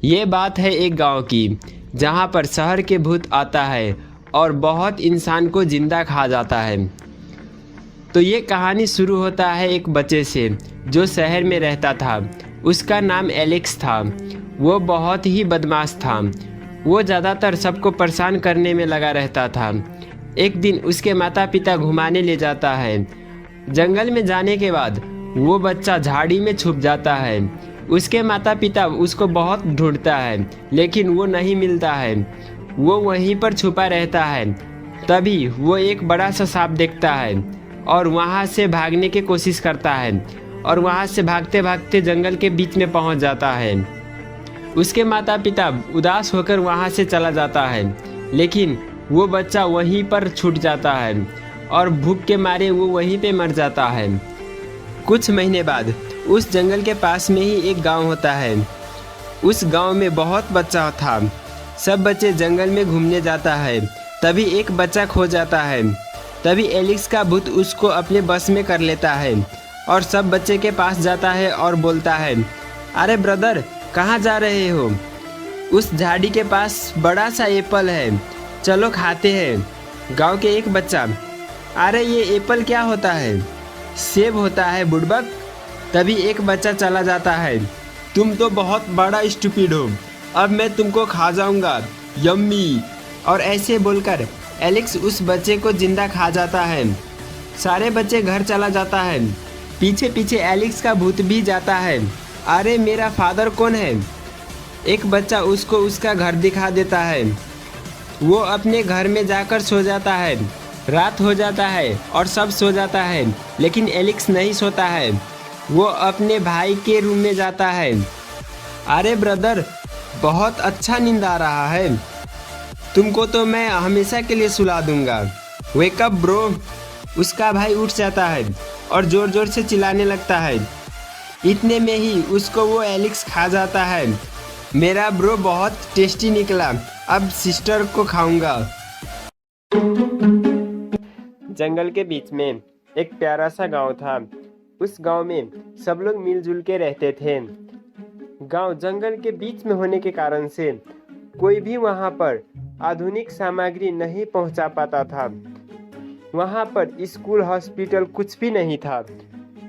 ये बात है एक गांव की, जहां पर शहर के भूत आता है और बहुत इंसान को जिंदा खा जाता है। तो ये कहानी शुरू होता है एक बच्चे से जो शहर में रहता था। उसका नाम एलेक्स था। वो बहुत ही बदमाश था। वो ज़्यादातर सबको परेशान करने में लगा रहता था। एक दिन उसके माता पिता घुमाने ले जाता है। जंगल में जाने के बाद वो बच्चा झाड़ी में छुप जाता है। उसके माता पिता उसको बहुत ढूंढता है, लेकिन वो नहीं मिलता है। वो वहीं पर छुपा रहता है। तभी वो एक बड़ा सा सांप देखता है और वहाँ से भागने की कोशिश करता है और वहाँ से भागते भागते जंगल के बीच में पहुँच जाता है। उसके माता पिता उदास होकर वहाँ से चला जाता है, लेकिन वो बच्चा वहीं पर छूट जाता है और भूख के मारे वो वहीं पे मर जाता है। कुछ महीने बाद उस जंगल के पास में ही एक गांव होता है। उस गांव में बहुत बच्चा था। सब बच्चे जंगल में घूमने जाता है। तभी एक बच्चा खो जाता है। तभी एलिक्स का भूत उसको अपने बस में कर लेता है और सब बच्चे के पास जाता है और बोलता है, अरे ब्रदर, कहाँ जा रहे हो? उस झाड़ी के पास बड़ा सा एप्पल है, चलो खाते हैं। गांव के एक बच्चा, अरे ये एप्पल क्या होता है? सेब होता है बुड़बक। तभी एक बच्चा चला जाता है, तुम तो बहुत बड़ा स्टूपिड हो, अब मैं तुमको खा जाऊंगा, यम्मी। और ऐसे बोलकर एलेक्स उस बच्चे को जिंदा खा जाता है। सारे बच्चे घर चला जाता है। पीछे पीछे एलेक्स का भूत भी जाता है। अरे मेरा फादर कौन है? एक बच्चा उसको उसका घर दिखा देता है। वो अपने घर में जाकर सो जाता है। रात हो जाता है और सब सो जाता है, लेकिन एलेक्स नहीं सोता है। वो अपने भाई के रूम में जाता है। अरे ब्रदर, बहुत अच्छा नींद आ रहा है, तुमको तो मैं हमेशा के लिए सुला दूंगा, वेक अप ब्रो। उसका भाई उठ जाता है और जोर जोर से चिल्लाने लगता है। इतने में ही उसको वो एलेक्स खा जाता है। मेरा ब्रो बहुत टेस्टी निकला, अब सिस्टर को खाऊंगा। जंगल के बीच में एक प्यारा सा गांव था। उस गांव में सब लोग मिलजुल के रहते थे। गांव जंगल के बीच में होने के कारण से कोई भी वहां पर आधुनिक सामग्री नहीं पहुंचा पाता था। वहां पर स्कूल, हॉस्पिटल कुछ भी नहीं था।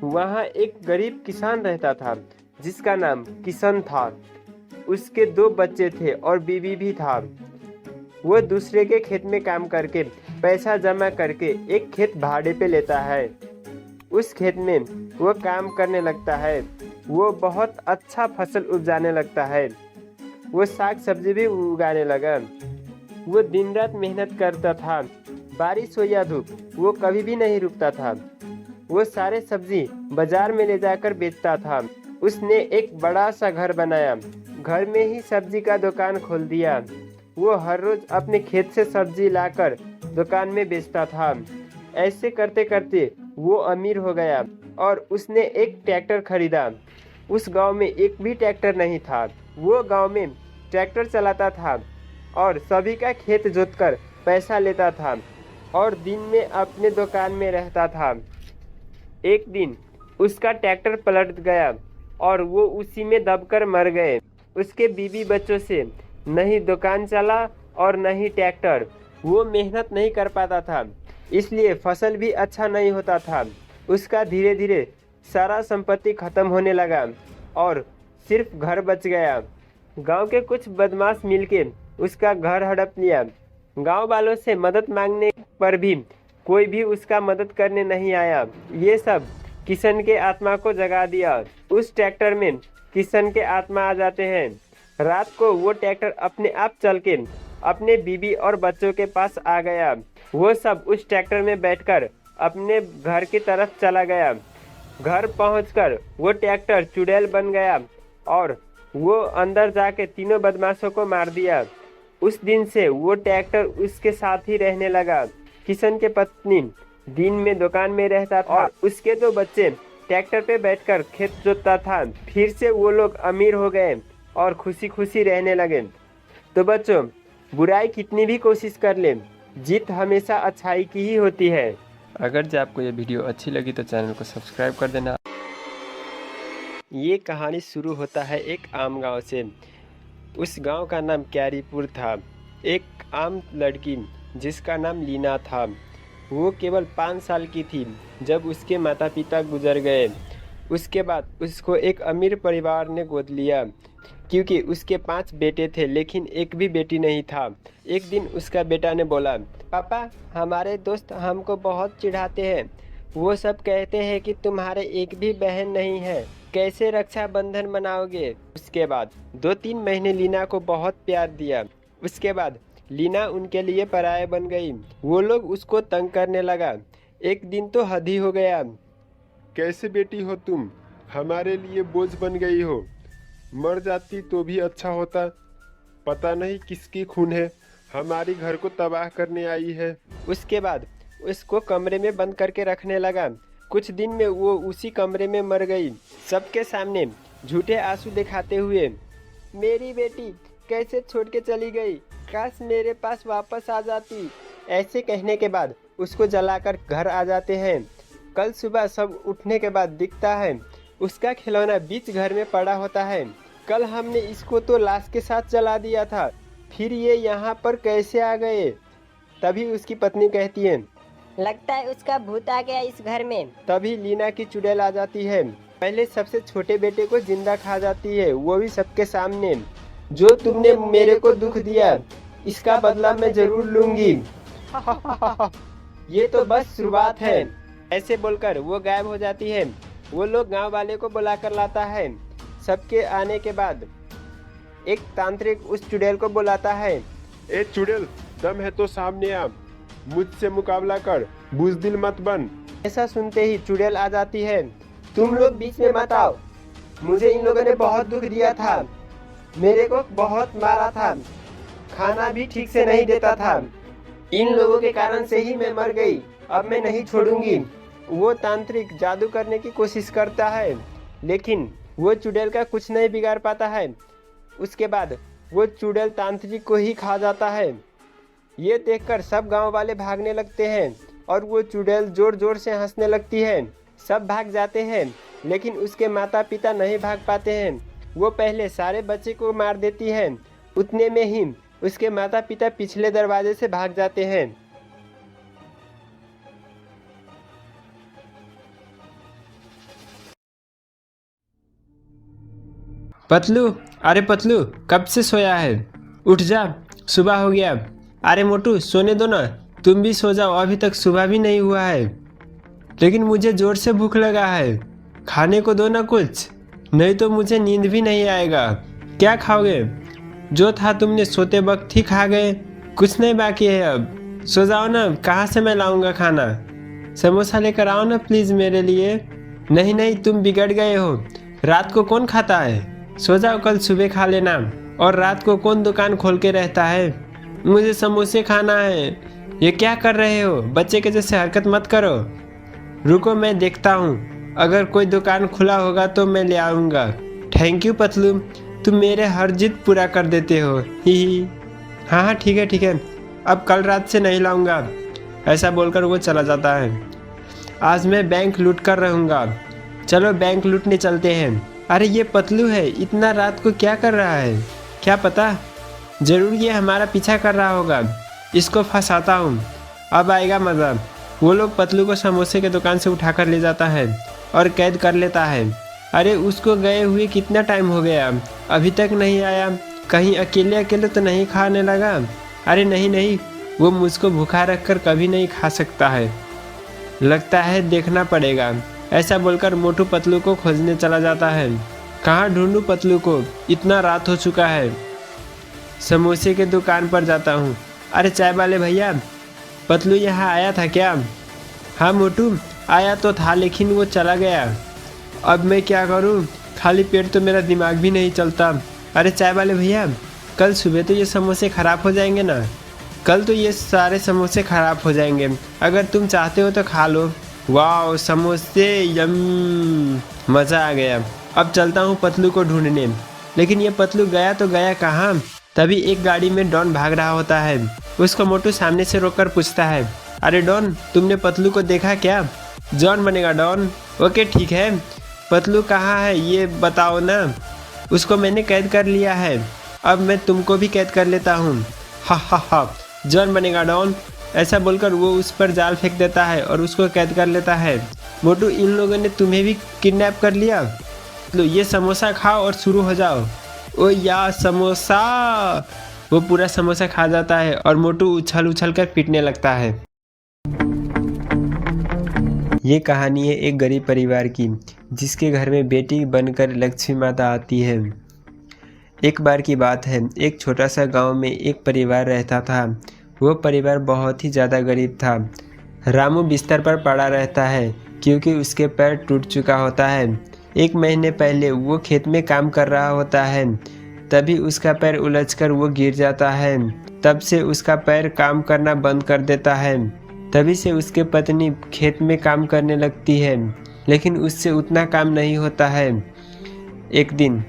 वहां एक गरीब किसान रहता था जिसका नाम किशन था। उसके 2 बच्चे थे और बीवी भी था। वो दूसरे के खेत में काम करके पैसा जमा करके एक खेत भाड़े पे लेता है। उस खेत में वो काम करने लगता है। वो बहुत अच्छा फसल उपजाने लगता है। वो साग सब्जी भी उगाने लगा। वो दिन रात मेहनत करता था, बारिश हो या धूप वो कभी भी नहीं रुकता था। वो सारे सब्जी बाजार में ले जाकर बेचता था। उसने एक बड़ा सा घर बनाया, घर में ही सब्जी का दुकान खोल दिया। वो हर रोज अपने खेत से सब्जी लाकर दुकान में बेचता था। ऐसे करते करते वो अमीर हो गया और उसने एक ट्रैक्टर खरीदा। उस गांव में एक भी ट्रैक्टर नहीं था। वो गांव में ट्रैक्टर चलाता था और सभी का खेत जोतकर पैसा लेता था और दिन में अपने दुकान में रहता था। एक दिन उसका ट्रैक्टर पलट गया और वो उसी में दबकर मर गए। उसके बीवी बच्चों से नहीं दुकान चला और नहीं ट्रैक्टर। वो मेहनत नहीं कर पाता था, इसलिए फसल भी अच्छा नहीं होता था। उसका धीरे धीरे सारा संपत्ति खत्म होने लगा और सिर्फ घर बच गया। गांव के कुछ बदमाश मिलके उसका घर हड़प लिया। गांव वालों से मदद मांगने पर भी कोई भी उसका मदद करने नहीं आया। ये सब किशन के आत्मा को जगा दिया। उस ट्रैक्टर में किशन के आत्मा आ जाते हैं। रात को वो ट्रैक्टर अपने आप चल के अपने बीबी और बच्चों के पास आ गया। वो सब उस ट्रैक्टर में बैठकर अपने घर की तरफ चला गया। घर पहुंचकर वो ट्रैक्टर चुड़ैल बन गया और वो अंदर जाके तीनों बदमाशों को मार दिया। उस दिन से वो ट्रैक्टर उसके साथ ही रहने लगा। किशन के पत्नी दिन में दुकान में रहता था और उसके 2 बच्चे ट्रैक्टर पे बैठकर खेत जोतता था। फिर से वो लोग अमीर हो गए और खुशी खुशी रहने लगे। तो बच्चों, बुराई कितनी भी कोशिश कर ले, जीत हमेशा अच्छाई की ही होती है। अगर जो आपको ये वीडियो अच्छी लगी तो चैनल को सब्सक्राइब कर देना। ये कहानी शुरू होता है एक आम गांव से। उस गांव का नाम क्यारीपुर था। एक आम लड़की जिसका नाम लीना था, वो केवल 5 साल की थी जब उसके माता पिता गुजर गए। उसके बाद उसको एक अमीर परिवार ने गोद लिया क्योंकि उसके 5 बेटे थे लेकिन एक भी बेटी नहीं था। एक दिन उसका बेटा ने बोला, पापा, हमारे दोस्त हमको बहुत चिढ़ाते हैं। वो सब कहते हैं कि तुम्हारे एक भी बहन नहीं है, कैसे रक्षाबंधन मनाओगे। उसके बाद 2-3 महीने लीना को बहुत प्यार दिया। उसके बाद लीना उनके लिए पराया बन गई। वो लोग उसको तंग करने लगा। एक दिन तो हद ही हो गया। कैसे बेटी हो तुम, हमारे लिए बोझ बन गई हो। मर जाती तो भी अच्छा होता। पता नहीं किसकी खून है, हमारी घर को तबाह करने आई है। उसके बाद उसको कमरे में बंद करके रखने लगा। कुछ दिन में वो उसी कमरे में मर गई, सबके सामने झूठे आंसू दिखाते हुए। मेरी बेटी कैसे छोड़ के चली गई, काश मेरे पास वापस आ जाती। ऐसे कहने के बाद उसको जलाकर घर आ जाते हैं। कल सुबह सब उठने के बाद दिखता है उसका खिलौना बीच घर में पड़ा होता है। कल हमने इसको तो लाश के साथ जला दिया था, फिर ये यहाँ पर कैसे आ गए। तभी उसकी पत्नी कहती है, लगता है उसका भूत आ गया इस घर में। तभी लीना की चुड़ैल आ जाती है। पहले सबसे छोटे बेटे को जिंदा खा जाती है, वो भी सबके सामने। जो तुमने मेरे को दुख दिया, इसका बदला मैं जरूर लूंगी। ये तो बस शुरुआत है। ऐसे बोलकर वो गायब हो जाती है। वो लोग गांव वाले को बुलाकर लाता है। सबके आने के बाद एक तांत्रिक उस चुड़ैल को बुलाता है। ए चुड़ैल, दम है तो सामने आ, मुझसे मुकाबला कर, बुज़दिल मत बन। ऐसा सुनते ही चुड़ैल आ जाती है। तुम लोग बीच में मत आओ, मुझे इन लोगों ने बहुत दुख दिया था, मेरे को बहुत मारा था, खाना भी ठीक से नहीं देता था। इन लोगों के कारण से ही मैं मर गई, अब मैं नहीं छोड़ूंगी। वो तांत्रिक जादू करने की कोशिश करता है लेकिन वो चुड़ैल का कुछ नहीं बिगाड़ पाता है। उसके बाद वो चुड़ैल तांत्रिक को ही खा जाता है। ये देखकर सब गांव वाले भागने लगते हैं और वो चुड़ैल जोर जोर से हंसने लगती है। सब भाग जाते हैं लेकिन उसके माता पिता नहीं भाग पाते हैं। वो पहले सारे बच्चे को मार देती है। उतने में ही उसके माता पिता पिछले दरवाजे से भाग जाते हैं। पतलू, अरे पतलू, कब से सोया है? उठ जा, सुबह हो गया। अरे मोटू, सोने दो ना, तुम भी सो जाओ, अभी तक सुबह भी नहीं हुआ है। लेकिन मुझे जोर से भूख लगा है, खाने को दो ना कुछ, नहीं तो मुझे नींद भी नहीं आएगा। क्या खाओगे? जो था तुमने सोते वक्त ही खा गए, कुछ नहीं बाकी है अब। सो जाओ ना, कहाँ से मैं लाऊंगा खाना? समोसा लेकर आओ ना प्लीज़ मेरे लिए। नहीं नहीं, तुम बिगड़ गए हो, रात को कौन खाता है? सो जाओ, कल सुबह खा लेना। और रात को कौन दुकान खोल के रहता है? मुझे समोसे खाना है। ये क्या कर रहे हो? बच्चे के जैसे हरकत मत करो। रुको, मैं देखता हूँ, अगर कोई दुकान खुला होगा तो मैं ले आऊँगा। थैंक यू पतलू, तुम मेरे हर जिद पूरा कर देते हो। ही। हाँ हाँ, ठीक है ठीक है, अब कल रात से नहीं लाऊंगा। ऐसा बोलकर वो चला जाता है। आज मैं बैंक लूट कर रहूँगा। चलो बैंक लूटने चलते हैं। अरे ये पतलू है, इतना रात को क्या कर रहा है? क्या पता, जरूर ये हमारा पीछा कर रहा होगा। इसको फंसाता हूँ, अब आएगा मज़ा। वो लोग पतलू को समोसे के दुकान से उठाकर ले जाता है और कैद कर लेता है। अरे उसको गए हुए कितना टाइम हो गया, अभी तक नहीं आया। कहीं अकेले अकेले तो नहीं खाने लगा? अरे नहीं नहीं, वो मुझको भूखा रखकर कभी नहीं खा सकता है। लगता है देखना पड़ेगा। ऐसा बोलकर मोटू पतलू को खोजने चला जाता है। कहाँ ढूंढूं पतलू को, इतना रात हो चुका है। समोसे के दुकान पर जाता हूँ। अरे चाय वाले भैया, पतलू यहाँ आया था क्या? हाँ मोटू, आया तो था लेकिन वो चला गया। अब मैं क्या करूँ, खाली पेट तो मेरा दिमाग भी नहीं चलता। अरे चाय वाले भैया, कल सुबह तो ये समोसे ख़राब हो जाएंगे ना? कल तो ये सारे समोसे ख़राब हो जाएंगे, अगर तुम चाहते हो तो खा लो। वाह, समोसे यम, मज़ा आ गया। अब चलता हूँ पतलू को ढूंढने। लेकिन ये पतलू गया तो गया कहाँ? तभी एक गाड़ी में डॉन भाग रहा होता है। उसको मोटू सामने से रोककर पूछता है, अरे डॉन, तुमने पतलू को देखा क्या? जॉन बनेगा डॉन। ओके ठीक है, पतलू कहाँ है ये बताओ ना। उसको मैंने कैद कर लिया है। अब मैं तुमको भी कैद कर लेता हूँ। हा हा हा, जॉन बनेगा डॉन। ऐसा बोलकर वो उस पर जाल फेंक देता है और उसको कैद कर लेता है। मोटू, इन लोगों ने तुम्हें भी किडनैप कर लिया। लो ये समोसा खाओ और शुरू हो जाओ। ओ या समोसा। वो पूरा समोसा खा जाता है और मोटू उछल उछल कर पीटने लगता है। ये कहानी है एक गरीब परिवार की, जिसके घर में बेटी बनकर लक्ष्मी माता आती है। एक बार की बात है, एक छोटा सा गांव में एक परिवार रहता था। वो परिवार बहुत ही ज़्यादा गरीब था। रामू बिस्तर पर पड़ा रहता है क्योंकि उसके पैर टूट चुका होता है। एक महीने पहले वो खेत में काम कर रहा होता है, तभी उसका पैर उलझकर वो गिर जाता है। तब से उसका पैर काम करना बंद कर देता है। तभी से उसके पत्नी खेत में काम करने लगती है, लेकिन उससे उतना काम नहीं होता है। एक दिन,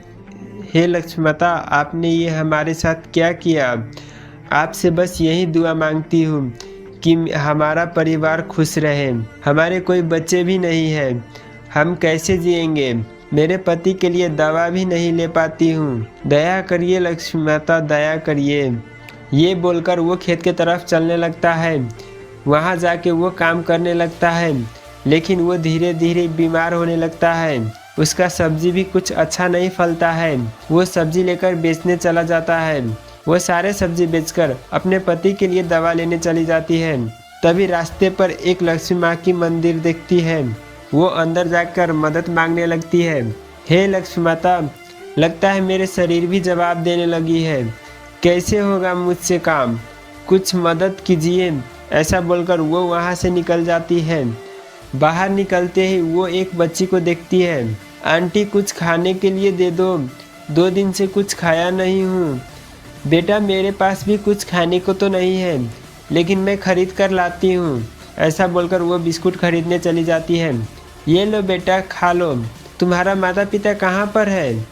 हे लक्ष्मी माता, आपने ये हमारे साथ क्या किया? आपसे बस यही दुआ मांगती हूँ कि हमारा परिवार खुश रहे। हमारे कोई बच्चे भी नहीं हैं, हम कैसे जिएंगे? मेरे पति के लिए दवा भी नहीं ले पाती हूँ। दया करिए लक्ष्मी माता, दया करिए। ये बोलकर वो खेत के तरफ चलने लगता है। वहाँ जाके वो काम करने लगता है, लेकिन वो धीरे धीरे बीमार होने लगता है। उसका सब्जी भी कुछ अच्छा नहीं फलता है। वो सब्जी लेकर बेचने चला जाता है। वो सारे सब्जी बेचकर अपने पति के लिए दवा लेने चली जाती है। तभी रास्ते पर एक लक्ष्मी माँ की मंदिर देखती है। वो अंदर जाकर मदद मांगने लगती है। हे लक्ष्मी माता, लगता है मेरे शरीर भी जवाब देने लगी है। कैसे होगा मुझसे काम? कुछ मदद कीजिए। ऐसा बोलकर वो वहाँ से निकल जाती है। बाहर निकलते ही वो एक बच्ची को देखती है। आंटी, कुछ खाने के लिए दे दो, 2 दिन से कुछ खाया नहीं हूँ। बेटा, मेरे पास भी कुछ खाने को तो नहीं है, लेकिन मैं खरीद कर लाती हूँ। ऐसा बोलकर वो बिस्कुट खरीदने चली जाती है। ये लो बेटा, खा लो। तुम्हारा माता पिता कहाँ पर है?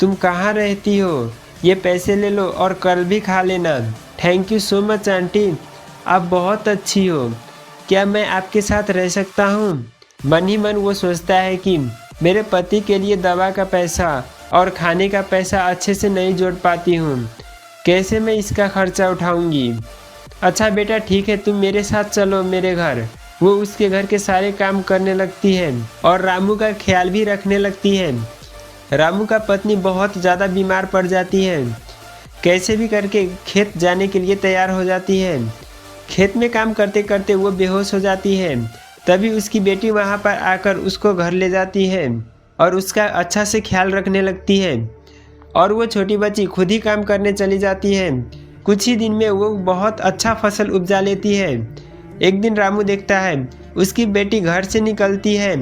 तुम कहाँ रहती हो? ये पैसे ले लो और कल भी खा लेना। Thank you so much aunty, आप बहुत अच्छी हो। क्या मैं आपके साथ रह सकता हूँ? मन ही मन वो सोचता है कि मेरे पति के लिए दवा का पैसा और खाने का पैसा अच्छे से नहीं जोड़ पाती हूँ। कैसे मैं इसका खर्चा उठाऊंगी? अच्छा बेटा, ठीक है, तुम मेरे साथ चलो मेरे घर। वो उसके घर के सारे काम करने लगती है और रामू का ख्याल भी रखने लगती है। रामू का पत्नी बहुत ज़्यादा बीमार पड़ जाती है। कैसे भी करके खेत जाने के लिए तैयार हो जाती है। खेत में काम करते करते वो बेहोश हो जाती है। तभी उसकी बेटी वहाँ पर आकर उसको घर ले जाती है और उसका अच्छा से ख्याल रखने लगती है। और वो छोटी बच्ची खुद ही काम करने चली जाती है। कुछ ही दिन में वो बहुत अच्छा फसल उपजा लेती है। एक दिन रामू देखता है उसकी बेटी घर से निकलती है,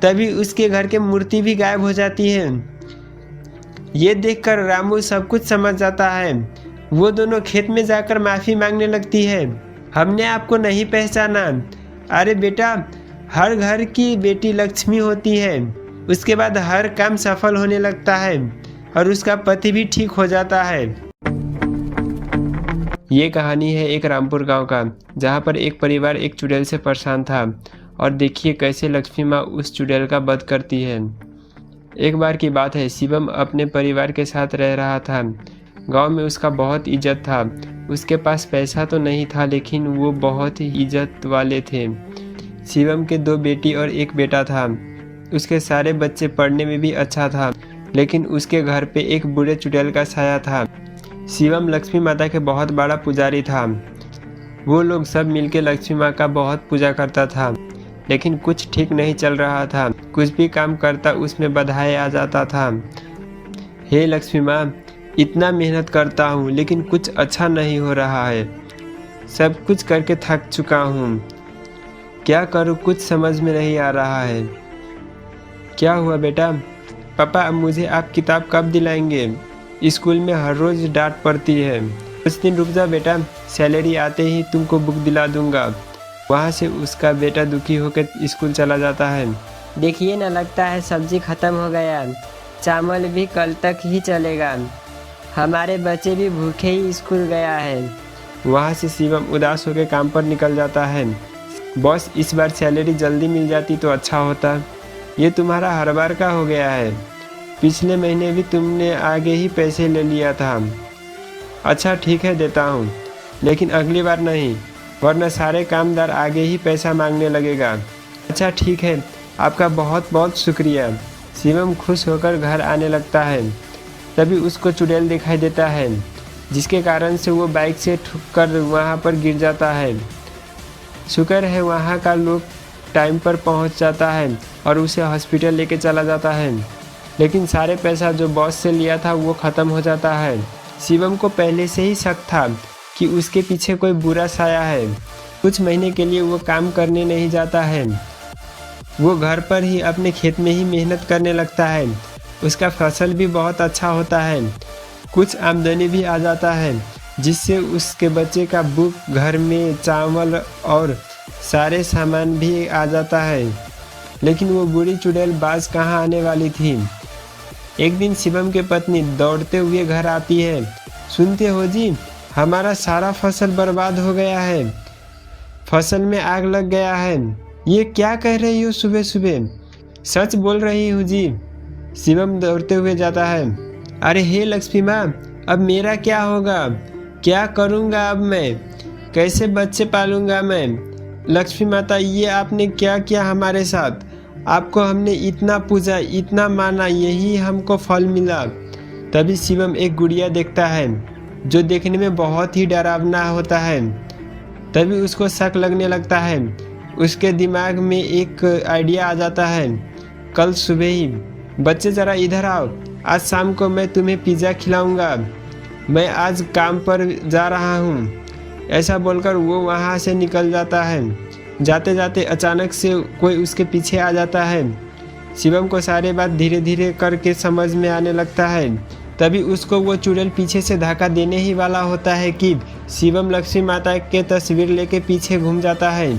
तभी उसके घर की मूर्ति भी गायब हो जाती है। ये देखकर रामू सब कुछ समझ जाता है। वो दोनों खेत में जाकर माफ़ी मांगने लगती है। हमने आपको नहीं पहचाना। अरे बेटा, हर घर की बेटी लक्ष्मी होती है। उसके बाद हर काम सफल होने लगता है और उसका पति भी ठीक हो जाता है। ये कहानी है एक रामपुर गांव का, जहां पर एक परिवार एक चुड़ैल से परेशान था और देखिए कैसे लक्ष्मी माँ उस चुड़ैल का वध करती है। एक बार की बात है, शिवम अपने परिवार के साथ रह रहा था। गांव में उसका बहुत इज्जत था। उसके पास पैसा तो नहीं था, लेकिन वो बहुत ही इज्जत वाले थे। शिवम के 2 बेटी और 1 बेटा था। उसके सारे बच्चे पढ़ने में भी अच्छा था, लेकिन उसके घर पे एक बूढ़े चुड़ैल का साया था। शिवम लक्ष्मी माता के बहुत बड़ा पुजारी था। वो लोग सब मिलके लक्ष्मी माँ का बहुत पूजा करता था, लेकिन कुछ ठीक नहीं चल रहा था। कुछ भी काम करता उसमें बाधाएं आ जाता था। हे लक्ष्मी माँ, इतना मेहनत करता हूँ लेकिन कुछ अच्छा नहीं हो रहा है। सब कुछ करके थक चुका हूँ। क्या करूँ, कुछ समझ में नहीं आ रहा है। क्या हुआ बेटा? पापा, अब मुझे आप किताब कब दिलाएंगे? स्कूल में हर रोज़ डांट पड़ती है। कुछ दिन रुक जा बेटा, सैलरी आते ही तुमको बुक दिला दूंगा। वहाँ से उसका बेटा दुखी होकर स्कूल चला जाता है। देखिए ना, लगता है सब्जी खत्म हो गया। चावल भी कल तक ही चलेगा। हमारे बच्चे भी भूखे ही स्कूल गया है। वहाँ से शिवम उदास होकर काम पर निकल जाता है। बॉस, इस बार सैलरी जल्दी मिल जाती तो अच्छा होता। ये तुम्हारा हर बार का हो गया है। पिछले महीने भी तुमने आगे ही पैसे ले लिया था। अच्छा ठीक है देता हूँ, लेकिन अगली बार नहीं, वरना सारे कामदार आगे ही पैसा मांगने लगेगा। अच्छा ठीक है, आपका बहुत बहुत शुक्रिया। शिवम खुश होकर घर आने लगता है। तभी उसको चुड़ैल दिखाई देता है, जिसके कारण से वो बाइक से ठुक कर वहाँ पर गिर जाता है। शुक्र है वहाँ का लोग टाइम पर पहुँच जाता है और उसे हॉस्पिटल लेके चला जाता है, लेकिन सारे पैसा जो बॉस से लिया था वो ख़त्म हो जाता है। शिवम को पहले से ही शक था कि उसके पीछे कोई बुरा साया है। कुछ महीने के लिए वो काम करने नहीं जाता है। वो घर पर ही अपने खेत में ही मेहनत करने लगता है। उसका फसल भी बहुत अच्छा होता है, कुछ आमदनी भी आ जाता है, जिससे उसके बच्चे का बुक, घर में चावल और सारे सामान भी आ जाता है। लेकिन वो बूढ़ी चुड़ैल बाज कहाँ आने वाली थी। एक दिन शिवम की पत्नी दौड़ते हुए घर आती है। सुनते हो जी, हमारा सारा फसल बर्बाद हो गया है, फसल में आग लग गया है। ये क्या कह रही हो सुबह सुबह? सच बोल रही हूँ जी। शिवम दौड़ते हुए जाता है। अरे हे लक्ष्मी माँ, अब मेरा क्या होगा? क्या करूँगा अब मैं? कैसे बच्चे पालूंगा मैं? लक्ष्मी माता, ये आपने क्या किया हमारे साथ? आपको हमने इतना पूजा, इतना माना, यही हमको फल मिला। तभी शिवम एक गुड़िया देखता है जो देखने में बहुत ही डरावना होता है। तभी उसको शक लगने लगता है। उसके दिमाग में एक आइडिया आ जाता है। कल सुबह ही, बच्चे ज़रा इधर आओ, आज शाम को मैं तुम्हें पिज़्ज़ा खिलाऊंगा, मैं आज काम पर जा रहा हूँ। ऐसा बोलकर वो वहाँ से निकल जाता है। जाते जाते अचानक से कोई उसके पीछे आ जाता है। शिवम को सारे बात धीरे धीरे करके समझ में आने लगता है। तभी उसको वो चुड़ैल पीछे से धक्का देने ही वाला होता है कि शिवम लक्ष्मी माता के तस्वीर लेके पीछे घूम जाता है।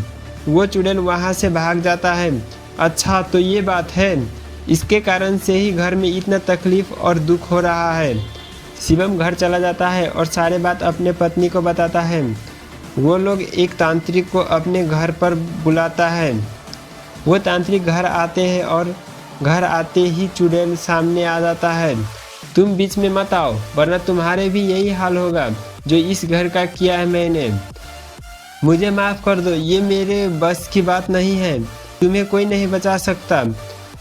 वो चुड़ैल वहाँ से भाग जाता है। अच्छा तो ये बात है, इसके कारण से ही घर में इतना तकलीफ और दुख हो रहा है। शिवम घर चला जाता है और सारे बात अपने पत्नी को बताता है। वो लोग एक तांत्रिक को अपने घर पर बुलाता है। वो तांत्रिक घर आते हैं और घर आते ही चुड़ैल सामने आ जाता है। तुम बीच में मत आओ, वरना तुम्हारे भी यही हाल होगा जो इस घर का किया है मैंने। मुझे माफ़ कर दो, ये मेरे बस की बात नहीं है, तुम्हें कोई नहीं बचा सकता।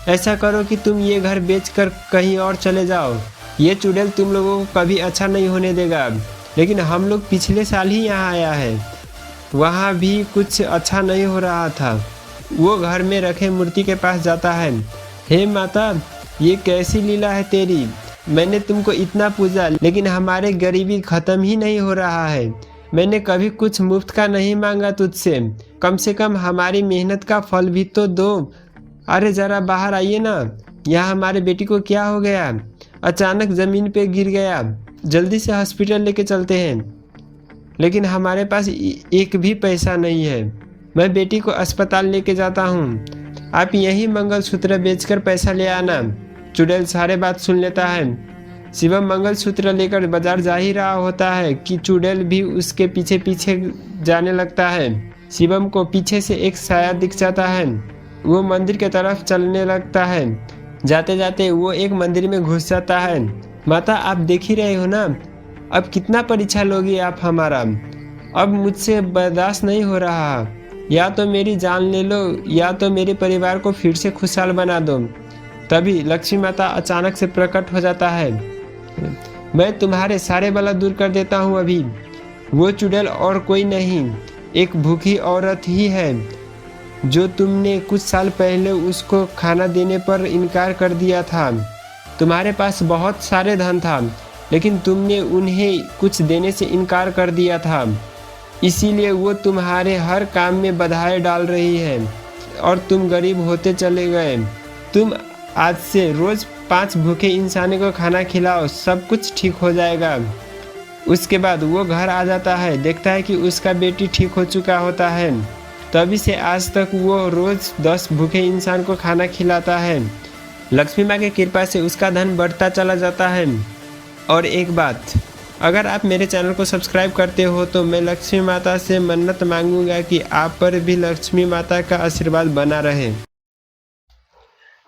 ऐसा करो कि तुम ये घर बेचकर कहीं और चले जाओ। ये चुड़ैल तुम लोगों को कभी अच्छा नहीं होने देगा। लेकिन हम लोग पिछले साल ही यहाँ आया है, वहाँ भी कुछ अच्छा नहीं हो रहा था। वो घर में रखे मूर्ति के पास जाता है। हे माता, ये कैसी लीला है तेरी? मैंने तुमको इतना पूजा, लेकिन हमारे गरीबी ख़त्म ही नहीं हो रहा है। मैंने कभी कुछ मुफ्त का नहीं मांगा तुझसे, कम से कम हमारी मेहनत का फल भी तो दो। अरे ज़रा बाहर आइए ना, यहाँ हमारे बेटी को क्या हो गया? अचानक ज़मीन पे गिर गया, जल्दी से हॉस्पिटल लेके चलते हैं। लेकिन हमारे पास एक भी पैसा नहीं है। मैं बेटी को अस्पताल लेके जाता हूँ, आप यही मंगलसूत्र बेचकर पैसा ले आना। चुड़ैल सारे बात सुन लेता है। शिवम मंगलसूत्र लेकर बाजार जा ही रहा होता है कि चुड़ैल भी उसके पीछे पीछे जाने लगता है। शिवम को पीछे से एक साया दिख जाता है। वो मंदिर की तरफ चलने लगता है। जाते जाते वो एक मंदिर में घुस जाता है। माता, आप देख ही रहे हो ना, अब कितना परीक्षा लोगी आप हमारा। अब मुझसे बर्दाश्त नहीं हो रहा, या तो मेरी जान ले लो या तो मेरे परिवार को फिर से खुशहाल बना दो। तभी लक्ष्मी माता अचानक से प्रकट हो जाता है। मैं तुम्हारे सारे बला दूर कर देता हूँ अभी। वो चुड़ैल और कोई नहीं, एक भूखी औरत ही है जो तुमने कुछ साल पहले उसको खाना देने पर इनकार कर दिया था। तुम्हारे पास बहुत सारे धन था, लेकिन तुमने उन्हें कुछ देने से इनकार कर दिया था, इसीलिए वो तुम्हारे हर काम में बाधाएं डाल रही है और तुम गरीब होते चले गए। तुम आज से रोज़ 5 भूखे इंसानों को खाना खिलाओ, सब कुछ ठीक हो जाएगा। उसके बाद वो घर आ जाता है, देखता है कि उसका बेटी ठीक हो चुका होता है। तभी से आज तक वो रोज़ 10 भूखे इंसान को खाना खिलाता है। लक्ष्मी माँ की कृपा से उसका धन बढ़ता चला जाता है। और एक बात, अगर आप मेरे चैनल को सब्सक्राइब करते हो तो मैं लक्ष्मी माता से मन्नत मांगूंगा कि आप पर भी लक्ष्मी माता का आशीर्वाद बना रहे।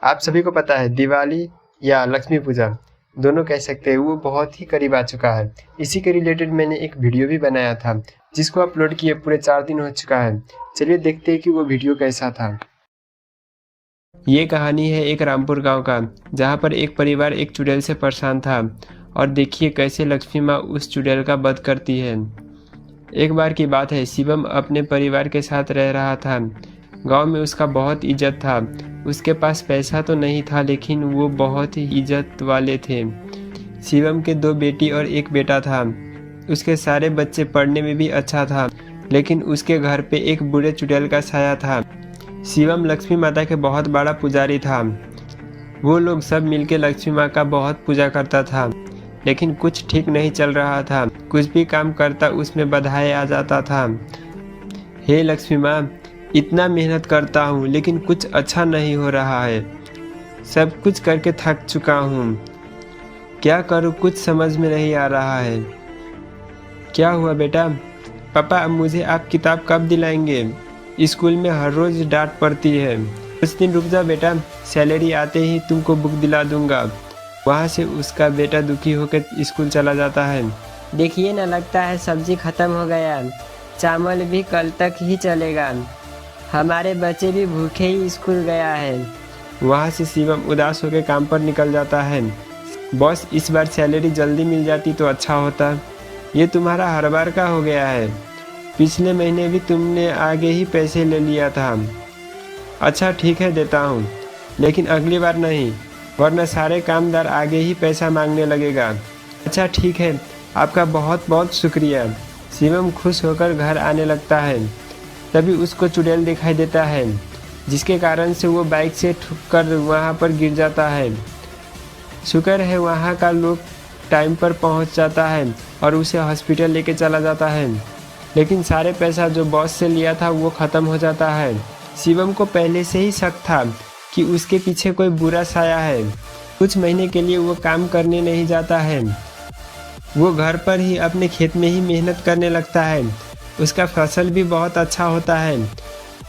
आप सभी को पता है दिवाली या लक्ष्मी पूजा दोनों कह सकते हैं, वो बहुत ही करीब आ चुका है। इसी के रिलेटेड मैंने एक वीडियो भी बनाया था जिसको अपलोड किए पूरे 4 दिन हो चुका है। चलिए देखते हैं कि वो वीडियो कैसा था। ये कहानी है एक रामपुर गांव का, जहां पर एक परिवार एक चुड़ैल से परेशान था और देखिए कैसे लक्ष्मी माँ उस चुड़ैल का वध करती है। एक बार की बात है, शिवम अपने परिवार के साथ रह रहा था। गांव में उसका बहुत इज्जत था। उसके पास पैसा तो नहीं था, लेकिन वो बहुत ही इज्जत वाले थे। शिवम के 2 बेटी और 1 बेटा था। उसके सारे बच्चे पढ़ने में भी अच्छा था, लेकिन उसके घर पे एक बूढ़े चुड़ैल का साया था। शिवम लक्ष्मी माता के बहुत बड़ा पुजारी था। वो लोग सब मिलकर लक्ष्मी माँ का बहुत पूजा करता था, लेकिन कुछ ठीक नहीं चल रहा था। कुछ भी काम करता उसमें बाधाएं आ जाता था। हे लक्ष्मी माँ, इतना मेहनत करता हूँ लेकिन कुछ अच्छा नहीं हो रहा है। सब कुछ करके थक चुका हूँ। क्या करूँ, कुछ समझ में नहीं आ रहा है। क्या हुआ बेटा? पापा, अब मुझे आप किताब कब दिलाएंगे? स्कूल में हर रोज डांट पड़ती है। कुछ दिन रुक जा बेटा, सैलरी आते ही तुमको बुक दिला दूंगा। वहाँ से उसका बेटा दुखी होकर स्कूल चला जाता है। देखिए ना, लगता है सब्जी खत्म हो गया। चावल भी कल तक ही चलेगा। हमारे बच्चे भी भूखे ही स्कूल गया है। वहाँ से शिवम उदास होकर काम पर निकल जाता है। बॉस, इस बार सैलरी जल्दी मिल जाती तो अच्छा होता। ये तुम्हारा हर बार का हो गया है। पिछले महीने भी तुमने आगे ही पैसे ले लिया था। अच्छा ठीक है, देता हूँ, लेकिन अगली बार नहीं, वरना सारे कामदार आगे ही पैसा मांगने लगेगा। अच्छा ठीक है, आपका बहुत बहुत शुक्रिया। शिवम खुश होकर घर आने लगता है। तभी उसको चुड़ैल दिखाई देता है, जिसके कारण से वो बाइक से ठुक कर वहाँ पर गिर जाता है। शुक्र है वहाँ का लोग टाइम पर पहुँच जाता है और उसे हॉस्पिटल लेके चला जाता है, लेकिन सारे पैसा जो बॉस से लिया था वो ख़त्म हो जाता है। शिवम को पहले से ही शक था कि उसके पीछे कोई बुरा साया है। कुछ महीने के लिए वो काम करने नहीं जाता है। वो घर पर ही अपने खेत में ही मेहनत करने लगता है। उसका फसल भी बहुत अच्छा होता है।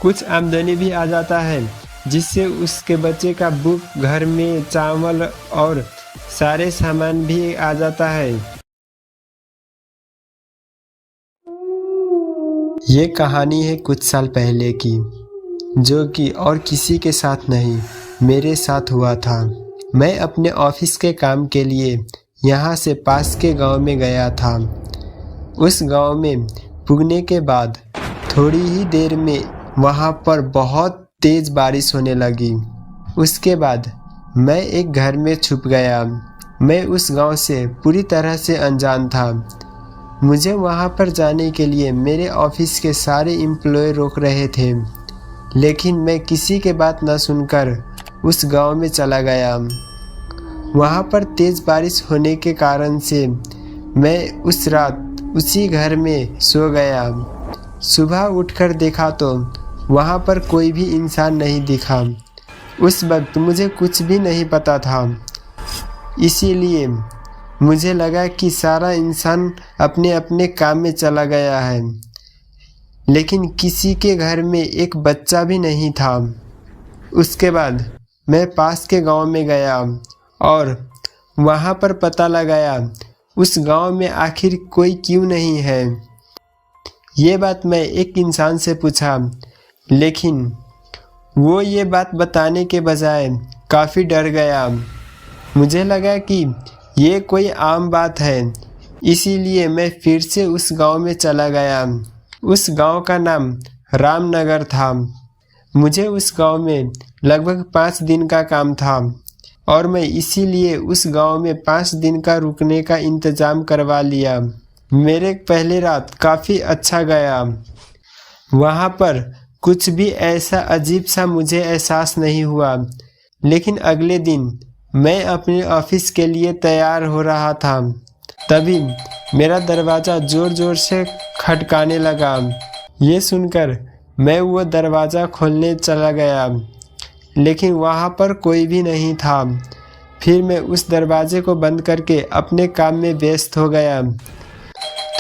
कुछ आमदनी भी आ जाता है, जिससे उसके बच्चे का बुक, घर में चावल और सारे सामान भी आ जाता है। ये कहानी है कुछ साल पहले की, जो कि और किसी के साथ नहीं, मेरे साथ हुआ था। मैं अपने ऑफिस के काम के लिए यहाँ से पास के गांव में गया था। उस गांव में पुगने के बाद थोड़ी ही देर में वहाँ पर बहुत तेज़ बारिश होने लगी। उसके बाद मैं एक घर में छुप गया। मैं उस गांव से पूरी तरह से अनजान था। मुझे वहाँ पर जाने के लिए मेरे ऑफिस के सारे एम्प्लॉय रोक रहे थे, लेकिन मैं किसी के बात न सुनकर उस गांव में चला गया। वहाँ पर तेज़ बारिश होने के कारण से मैं उस रात उसी घर में सो गया। सुबह उठकर देखा तो वहाँ पर कोई भी इंसान नहीं दिखा। उस वक्त मुझे कुछ भी नहीं पता था, इसीलिए मुझे लगा कि सारा इंसान अपने अपने काम में चला गया है, लेकिन किसी के घर में एक बच्चा भी नहीं था। उसके बाद मैं पास के गांव में गया और वहां पर पता लगाया उस गांव में आखिर कोई क्यों नहीं है। ये बात मैं एक इंसान से पूछा, लेकिन वो ये बात बताने के बजाय काफ़ी डर गया। मुझे लगा कि ये कोई आम बात है, इसीलिए मैं फिर से उस गांव में चला गया। उस गांव का नाम रामनगर था। मुझे उस गांव में लगभग 5 दिन का काम था और मैं इसीलिए उस गांव में 5 दिन का रुकने का इंतज़ाम करवा लिया। मेरे पहले रात काफ़ी अच्छा गया। वहाँ पर कुछ भी ऐसा अजीब सा मुझे एहसास नहीं हुआ, लेकिन अगले दिन मैं अपने ऑफिस के लिए तैयार हो रहा था। तभी मेरा दरवाज़ा ज़ोर ज़ोर से खटकाने लगा। ये सुनकर मैं वो दरवाज़ा खोलने चला गया, लेकिन वहाँ पर कोई भी नहीं था। फिर मैं उस दरवाजे को बंद करके अपने काम में व्यस्त हो गया।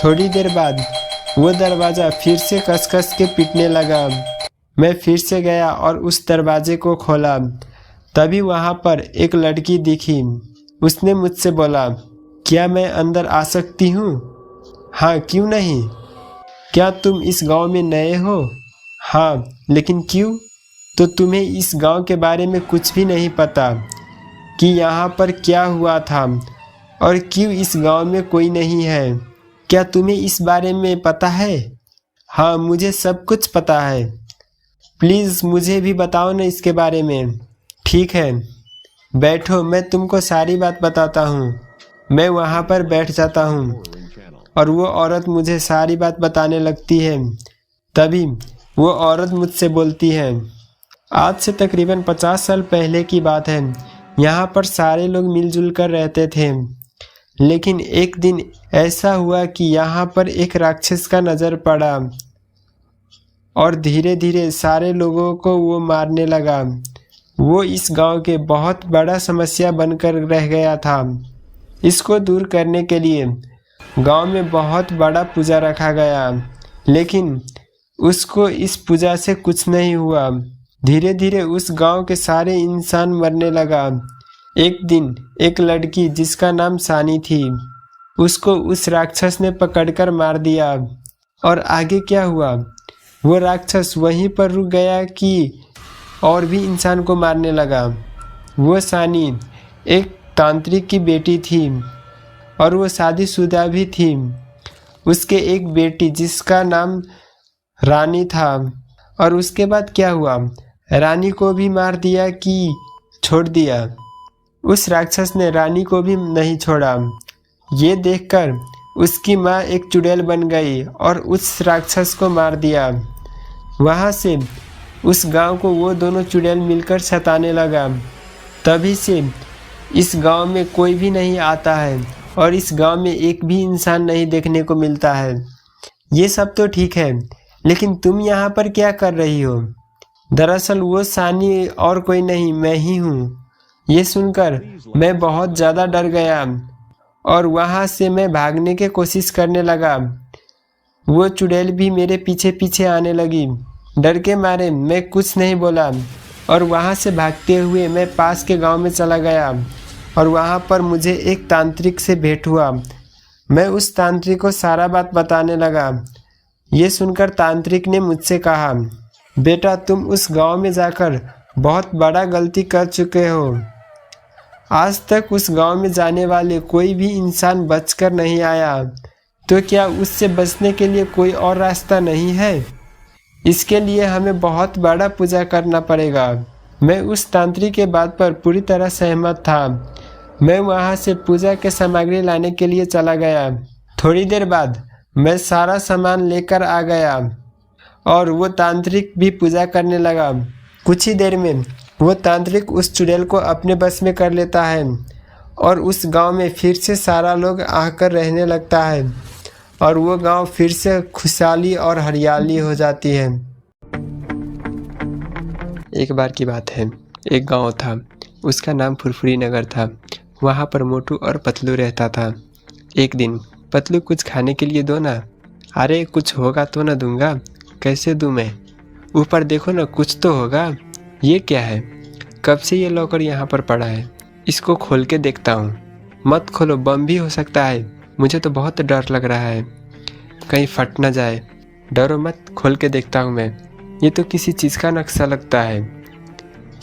थोड़ी देर बाद वो दरवाज़ा फिर से कस-कस के पीटने लगा। मैं फिर से गया और उस दरवाजे को खोला। तभी वहाँ पर एक लड़की दिखी। उसने मुझसे बोला, क्या मैं अंदर आ सकती हूँ? हाँ, क्यों नहीं? क्या तुम इस गांव में नए हो? हाँ, लेकिन क्यों? तो तुम्हें इस गांव के बारे में कुछ भी नहीं पता कि यहाँ पर क्या हुआ था और क्यों इस गांव में कोई नहीं है? क्या तुम्हें इस बारे में पता है? हाँ, मुझे सब कुछ पता है। प्लीज़ मुझे भी बताओ ना इसके बारे में। ठीक है, बैठो, मैं तुमको सारी बात बताता हूँ। मैं वहाँ पर बैठ जाता हूँ और वो औरत मुझे सारी बात बताने लगती है। तभी वो औरत मुझसे बोलती है, आज से तकरीबन 50 साल पहले की बात है। यहाँ पर सारे लोग मिलजुल कर रहते थे, लेकिन एक दिन ऐसा हुआ कि यहाँ पर एक राक्षस का नज़र पड़ा और धीरे धीरे सारे लोगों को वो मारने लगा। वो इस गांव के बहुत बड़ा समस्या बनकर रह गया था। इसको दूर करने के लिए गांव में बहुत बड़ा पूजा रखा गया, लेकिन उसको इस पूजा से कुछ नहीं हुआ। धीरे धीरे उस गांव के सारे इंसान मरने लगा। एक दिन एक लड़की जिसका नाम सानी थी, उसको उस राक्षस ने पकड़कर मार दिया। और आगे क्या हुआ? वो राक्षस वहीं पर रुक गया कि और भी इंसान को मारने लगा। वो सानी एक तांत्रिक की बेटी थी और वो शादीशुदा भी थी। उसके एक बेटी जिसका नाम रानी था। और उसके बाद क्या हुआ? रानी को भी मार दिया कि छोड़ दिया? उस राक्षस ने रानी को भी नहीं छोड़ा। ये देखकर उसकी माँ एक चुड़ैल बन गई और उस राक्षस को मार दिया। वहाँ से उस गांव को वो दोनों चुड़ैल मिलकर सताने लगा। तभी से इस गांव में कोई भी नहीं आता है और इस गांव में एक भी इंसान नहीं देखने को मिलता है। ये सब तो ठीक है, लेकिन तुम यहाँ पर क्या कर रही हो? दरअसल वो सानी और कोई नहीं, मैं ही हूँ। ये सुनकर मैं बहुत ज़्यादा डर गया और वहाँ से मैं भागने की कोशिश करने लगा। वो चुड़ैल भी मेरे पीछे पीछे आने लगी। डर के मारे मैं कुछ नहीं बोला और वहाँ से भागते हुए मैं पास के गांव में चला गया और वहाँ पर मुझे एक तांत्रिक से भेंट हुआ। मैं उस तांत्रिक को सारा बात बताने लगा। ये सुनकर तांत्रिक ने मुझसे कहा, बेटा तुम उस गांव में जाकर बहुत बड़ा गलती कर चुके हो। आज तक उस गांव में जाने वाले कोई भी इंसान बचकर नहीं आया, तो क्या उससे बचने के लिए कोई और रास्ता नहीं है? इसके लिए हमें बहुत बड़ा पूजा करना पड़ेगा। मैं उस तांत्रिक के बात पर पूरी तरह सहमत था। मैं वहां से पूजा के सामग्री लाने के लिए चला गया। थोड़ी देर बाद मैं सारा सामान लेकर आ गया और वो तांत्रिक भी पूजा करने लगा। कुछ ही देर में वो तांत्रिक उस चुड़ैल को अपने बस में कर लेता है और उस गांव में फिर से सारा लोग आकर रहने लगता है और वो गांव फिर से खुशहाली और हरियाली हो जाती है। एक बार की बात है, एक गांव था, उसका नाम फुरफुरी नगर था। वहाँ पर मोटू और पतलू रहता था। एक दिन, पतलू कुछ खाने के लिए दो ना। अरे कुछ होगा तो ना दूंगा, कैसे दूं मैं? ऊपर देखो ना, कुछ तो होगा। ये क्या है? कब से ये लॉकर यहाँ पर पड़ा है? इसको खोल के देखता हूँ। मत खोलो, बम भी हो सकता है। मुझे तो बहुत डर लग रहा है, कहीं फट ना जाए। डरो मत, खोल के देखता हूँ मैं। ये तो किसी चीज़ का नक्शा लगता है।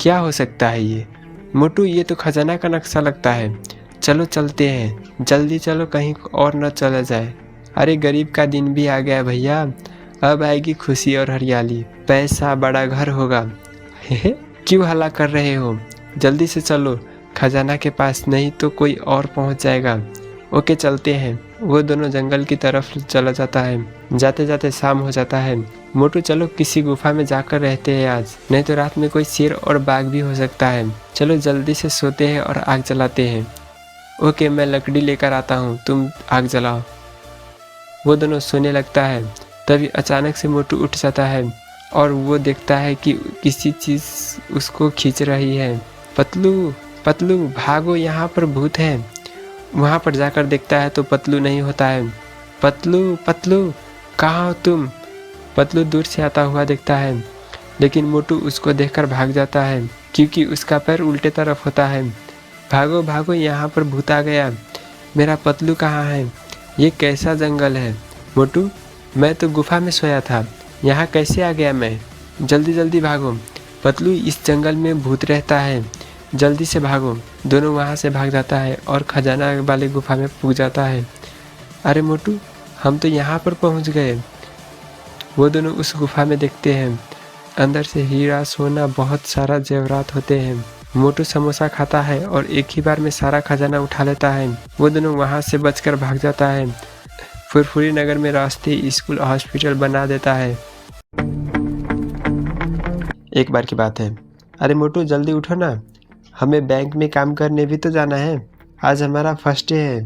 क्या हो सकता है ये? मोटू, ये तो खजाना का नक्शा लगता है। चलो चलते हैं, जल्दी चलो, कहीं और न चला जाए। अरे गरीब का दिन भी आ गया भैया, अब आएगी खुशी और हरियाली, पैसा, बड़ा घर होगा। क्यों हल्ला कर रहे हो? जल्दी से चलो खजाना के पास, नहीं तो कोई और पहुंच जाएगा। ओके चलते हैं। वो दोनों जंगल की तरफ चला जाता है। जाते जाते शाम हो जाता है। मोटू, चलो किसी गुफा में जाकर रहते हैं आज, नहीं तो रात में कोई शेर और बाघ भी हो सकता है। चलो जल्दी से सोते हैं और आग जलाते हैं। ओके, मैं लकड़ी लेकर आता हूँ, तुम आग जलाओ। वो दोनों सोने लगता है। तभी अचानक से मोटू उठ जाता है और वो देखता है कि किसी चीज़ उसको खींच रही है। पतलू, पतलू भागो, यहाँ पर भूत है। वहाँ पर जाकर देखता है तो पतलू नहीं होता है। पतलू, पतलू कहाँ हो तुम? पतलू दूर से आता हुआ दिखता है, लेकिन मोटू उसको देखकर भाग जाता है क्योंकि उसका पैर उल्टे तरफ होता है। भागो भागो, यहाँ पर भूत आ गया। मेरा पतलू कहाँ है? ये कैसा जंगल है? मोटू, मैं तो गुफा में सोया था, यहाँ कैसे आ गया मैं? जल्दी जल्दी भागो पतलू, इस जंगल में भूत रहता है, जल्दी से भागो। दोनों वहाँ से भाग जाता है और खजाना वाले गुफा में पूग जाता है। अरे मोटू, हम तो यहाँ पर पहुँच गए। वो दोनों उस गुफा में देखते हैं, अंदर से हीरा सोना बहुत सारा जेवरात होते हैं। मोटू समोसा खाता है और एक ही बार में सारा खजाना उठा लेता है। वो दोनों वहाँ से बचकर भाग जाता है। फुरफुरी नगर में रास्ते स्कूल हॉस्पिटल बना देता है। एक बार की बात है। अरे मोटू, जल्दी उठो ना, हमें बैंक में काम करने भी तो जाना है। आज हमारा फर्स्ट डे है,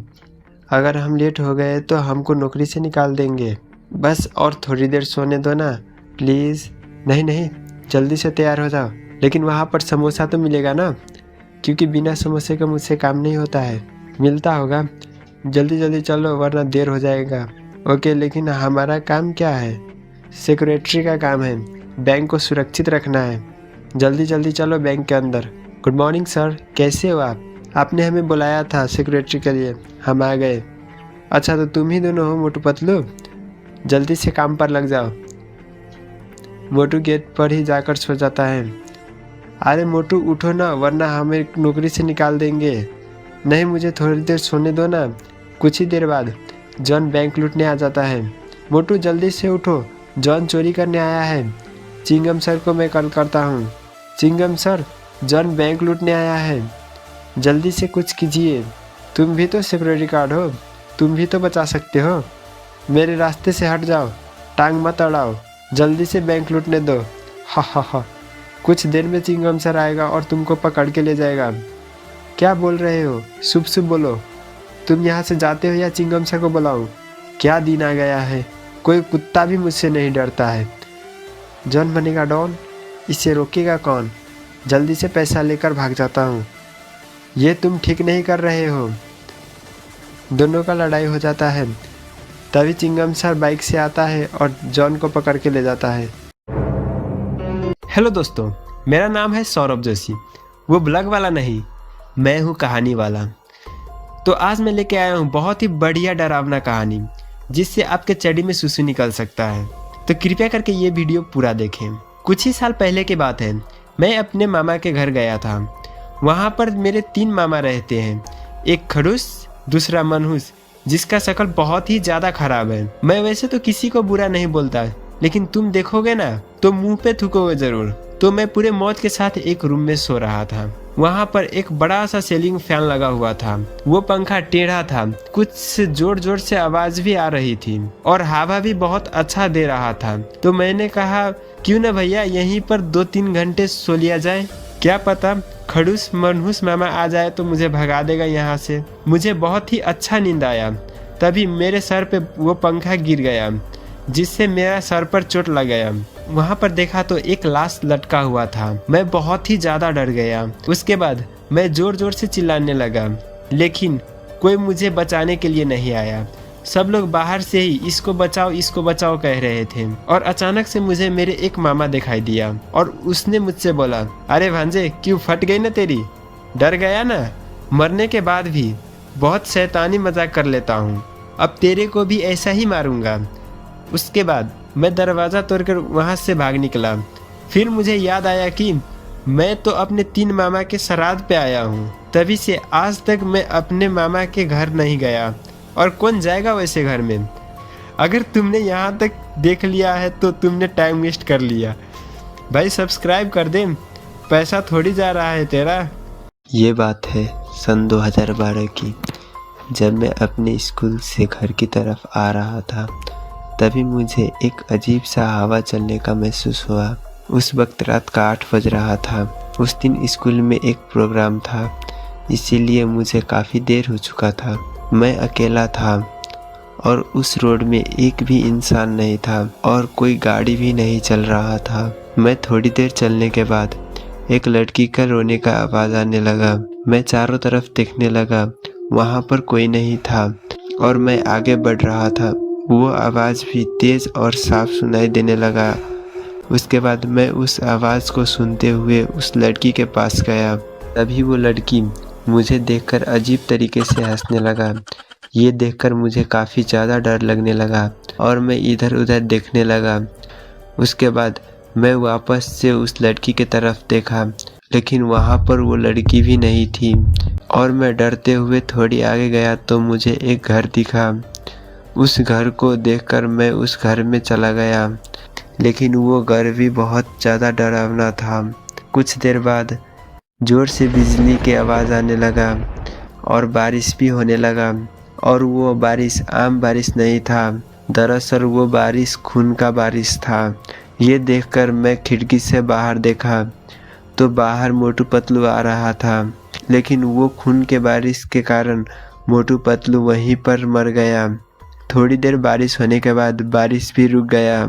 अगर हम लेट हो गए तो हमको नौकरी से निकाल देंगे। बस और थोड़ी देर सोने दो ना प्लीज़। नहीं नहीं, जल्दी से तैयार हो जाओ। लेकिन वहाँ पर समोसा तो मिलेगा ना, क्योंकि बिना समोसे का मुझसे काम नहीं होता है। मिलता होगा, जल्दी जल्दी चलो वरना देर हो जाएगा। ओके, लेकिन हमारा काम क्या है? सेक्रेटरी का काम है, बैंक को सुरक्षित रखना है। जल्दी जल्दी चलो बैंक के अंदर। गुड मॉर्निंग सर, कैसे हो आप? आपने हमें बुलाया था सेक्रेटरी के लिए, हम आ गए। अच्छा, तो तुम ही दोनों हो मोटू पतलू, जल्दी से काम पर लग जाओ। मोटू गेट पर ही जाकर सो जाता है। अरे मोटू उठो ना, वरना हमें नौकरी से निकाल देंगे। नहीं, मुझे थोड़ी देर सोने दो ना। कुछ ही देर बाद जॉन बैंक लूटने आ जाता है। मोटू जल्दी से उठो, जॉन चोरी करने आया है। चिंगम सर को मैं कॉल करता हूँ। चिंगम सर, जॉन बैंक लूटने आया है, जल्दी से कुछ कीजिए। तुम भी तो सिक्योरिटी गार्ड हो, तुम भी तो बचा सकते हो। मेरे रास्ते से हट जाओ, टांग मत अड़ाओ, जल्दी से बैंक लूटने दो। हा हा हा, कुछ देर में चिंगम सर आएगा और तुमको पकड़ के ले जाएगा। क्या बोल रहे हो? शुभ शुभ बोलो। तुम यहाँ से जाते हो या चिंगम सर को बुलाऊं? क्या दिन आ गया है, कोई कुत्ता भी मुझसे नहीं डरता है। जॉन बनेगा डॉन, इसे रोकेगा कौन? जल्दी से पैसा लेकर भाग जाता हूँ। ये तुम ठीक नहीं कर रहे हो। दोनों का लड़ाई हो जाता है। तभी चिंगम सर बाइक से आता है और जॉन को पकड़ के ले जाता है। हेलो दोस्तों, मेरा नाम है सौरभ जोशी, वो ब्लॉग वाला नहीं, मैं हूँ कहानी वाला। तो आज मैं लेके आया हूँ बहुत ही बढ़िया डरावना कहानी, जिससे आपके चड्डी में सुसु निकल सकता है। तो कृपया करके ये वीडियो पूरा देखें। कुछ ही साल पहले की बात है, मैं अपने मामा के घर गया था। वहाँ पर मेरे 3 मामा रहते हैं, एक खड़ूस, दूसरा मनहूस, जिसका शक्ल बहुत ही ज़्यादा खराब है। मैं वैसे तो किसी को बुरा नहीं बोलता, लेकिन तुम देखोगे ना तो मुंह पे थूकोगे जरूर। तो मैं पूरे मौज के साथ एक रूम में सो रहा था। वहाँ पर एक बड़ा सा सीलिंग फैन लगा हुआ था। वो पंखा टेढ़ा था, कुछ जोर जोर से आवाज भी आ रही थी और हवा भी बहुत अच्छा दे रहा था। तो मैंने कहा, क्यों ना भैया यहीं पर 2-3 घंटे सो लिया जाए, क्या पता खड़ूस मनहूस मामा आ जाए तो मुझे भगा देगा यहाँ से। मुझे बहुत ही अच्छा नींद आया। तभी मेरे सर पे वो पंखा गिर गया, जिससे मेरा सर पर चोट लग गया। वहाँ पर देखा तो एक लाश लटका हुआ था। मैं बहुत ही ज़्यादा डर गया। उसके बाद मैं जोर जोर से चिल्लाने लगा, लेकिन कोई मुझे बचाने के लिए नहीं आया। सब लोग बाहर से ही इसको बचाओ कह रहे थे। और अचानक से मुझे मेरे एक मामा दिखाई दिया और उसने मुझसे बोला, अरे भांजे, क्यों फट गई ना तेरी? डर गया ना? मरने के बाद भी बहुत शैतानी मजाक कर लेता हूँ, अब तेरे को भी ऐसा ही मारूंगा। उसके बाद मैं दरवाज़ा तोड़कर वहाँ से भाग निकला। फिर मुझे याद आया कि मैं तो अपने 3 मामा के श्राद्ध पे आया हूँ। तभी से आज तक मैं अपने मामा के घर नहीं गया, और कौन जाएगा वैसे घर में। अगर तुमने यहाँ तक देख लिया है तो तुमने टाइम वेस्ट कर लिया। भाई सब्सक्राइब कर दे, पैसा थोड़ी जा रहा है तेरा। ये बात है सन 2012 की, जब मैं अपने स्कूल से घर की तरफ आ रहा था। तभी मुझे एक अजीब सा हवा चलने का महसूस हुआ। उस वक्त रात का 8 बज रहा था। उस दिन स्कूल में एक प्रोग्राम था, इसीलिए मुझे काफ़ी देर हो चुका था। मैं अकेला था और उस रोड में एक भी इंसान नहीं था और कोई गाड़ी भी नहीं चल रहा था। मैं थोड़ी देर चलने के बाद एक लड़की का रोने का आवाज़ आने लगा। मैं चारों तरफ देखने लगा, वहाँ पर कोई नहीं था और मैं आगे बढ़ रहा था। वो आवाज़ भी तेज़ और साफ सुनाई देने लगा। उसके बाद मैं उस आवाज़ को सुनते हुए उस लड़की के पास गया। तभी वो लड़की मुझे देखकर अजीब तरीके से हंसने लगा। ये देखकर मुझे काफ़ी ज़्यादा डर लगने लगा और मैं इधर उधर देखने लगा। उसके बाद मैं वापस से उस लड़की की तरफ देखा, लेकिन वहाँ पर वो लड़की भी नहीं थी और मैं डरते हुए थोड़ी आगे गया तो मुझे एक घर दिखा। उस घर को देखकर मैं उस घर में चला गया, लेकिन वो घर भी बहुत ज़्यादा डरावना था। कुछ देर बाद ज़ोर से बिजली की आवाज़ आने लगा और बारिश भी होने लगा, और वो बारिश आम बारिश नहीं था। दरअसल वो बारिश खून का बारिश था। ये देखकर मैं खिड़की से बाहर देखा तो बाहर मोटू पतलू आ रहा था, लेकिन वो खून के बारिश के कारण मोटू पतलू वहीं पर मर गया। थोड़ी देर बारिश होने के बाद बारिश भी रुक गया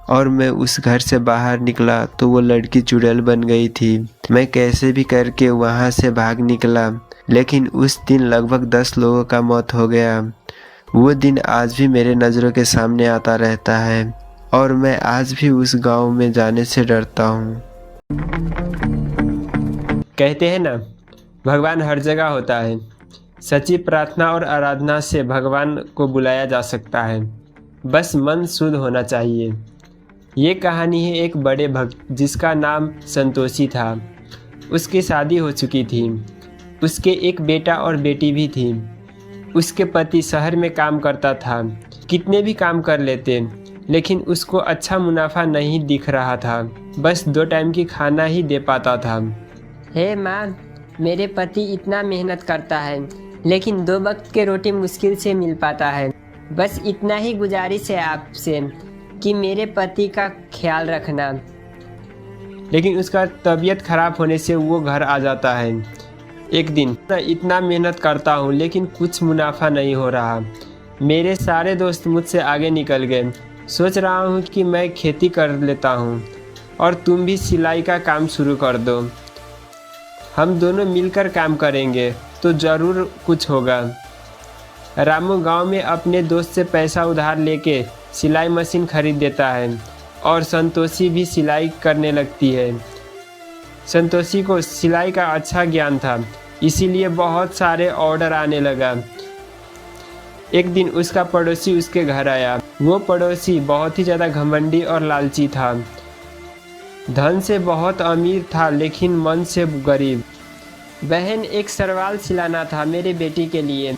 और मैं उस घर से बाहर निकला तो वो लड़की चुड़ैल बन गई थी। मैं कैसे भी करके वहाँ से भाग निकला, लेकिन उस दिन लगभग 10 लोगों का मौत हो गया। वो दिन आज भी मेरे नज़रों के सामने आता रहता है और मैं आज भी उस गांव में जाने से डरता हूँ। कहते हैं ना, भगवान हर जगह होता है। सच्ची प्रार्थना और आराधना से भगवान को बुलाया जा सकता है, बस मन शुद्ध होना चाहिए। ये कहानी है एक बड़े भक्त जिसका नाम संतोषी था। उसकी शादी हो चुकी थी। उसके एक बेटा और बेटी भी थी। उसके पति शहर में काम करता था। कितने भी काम कर लेते, लेकिन उसको अच्छा मुनाफा नहीं दिख रहा था। बस 2 टाइम की खाना ही दे पाता था। हे माँ, मेरे पति इतना मेहनत करता है, लेकिन 2 वक्त के रोटी मुश्किल से मिल पाता है। बस इतना ही गुजारिश है आपसे कि मेरे पति का ख्याल रखना। लेकिन उसका तबीयत खराब होने से वो घर आ जाता है। एक दिन, इतना मेहनत करता हूँ लेकिन कुछ मुनाफा नहीं हो रहा। मेरे सारे दोस्त मुझसे आगे निकल गए। सोच रहा हूँ कि मैं खेती कर लेता हूँ और तुम भी सिलाई का काम शुरू कर दो। हम दोनों मिलकर काम करेंगे तो ज़रूर कुछ होगा। रामू गांव में अपने दोस्त से पैसा उधार लेके सिलाई मशीन खरीद देता है और संतोषी भी सिलाई करने लगती है। संतोषी को सिलाई का अच्छा ज्ञान था, इसीलिए बहुत सारे ऑर्डर आने लगा। एक दिन उसका पड़ोसी उसके घर आया। वो पड़ोसी बहुत ही ज़्यादा घमंडी और लालची था। धन से बहुत अमीर था, लेकिन मन से गरीब। बहन, एक सरवाल सिलाना था मेरे बेटी के लिए।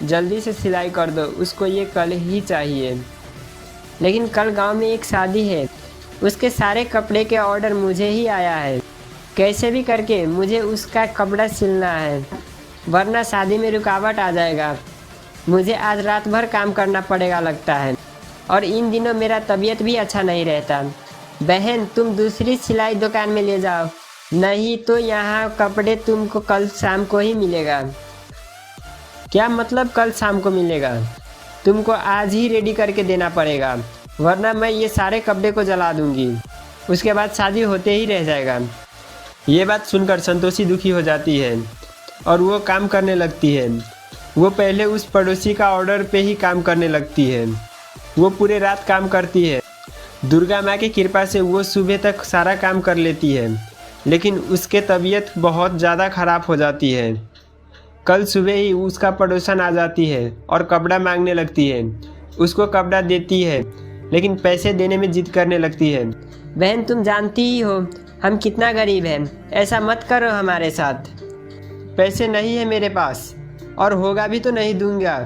जल्दी से सिलाई कर दो, उसको ये कल ही चाहिए। लेकिन कल गांव में एक शादी है, उसके सारे कपड़े के ऑर्डर मुझे ही आया है। कैसे भी करके मुझे उसका कपड़ा सिलना है, वरना शादी में रुकावट आ जाएगा। मुझे आज रात भर काम करना पड़ेगा लगता है, और इन दिनों मेरा तबीयत भी अच्छा नहीं रहता। बहन, तुम दूसरी सिलाई दुकान में ले जाओ, नहीं तो यहाँ कपड़े तुमको कल शाम को ही मिलेगा। क्या मतलब कल शाम को मिलेगा? तुमको आज ही रेडी करके देना पड़ेगा, वरना मैं ये सारे कपड़े को जला दूंगी। उसके बाद शादी होते ही रह जाएगा। ये बात सुनकर संतोषी दुखी हो जाती है और वो काम करने लगती है। वो पहले उस पड़ोसी का ऑर्डर पे ही काम करने लगती है। वो पूरे रात काम करती है। दुर्गा माँ की कृपा से वो सुबह तक सारा काम कर लेती है, लेकिन उसके तबीयत बहुत ज़्यादा ख़राब हो जाती है। कल सुबह ही उसका पड़ोसन आ जाती है और कपड़ा मांगने लगती है। उसको कपड़ा देती है, लेकिन पैसे देने में जिद करने लगती है। बहन, तुम जानती ही हो हम कितना गरीब हैं, ऐसा मत करो हमारे साथ। पैसे नहीं है मेरे पास, और होगा भी तो नहीं दूंगा।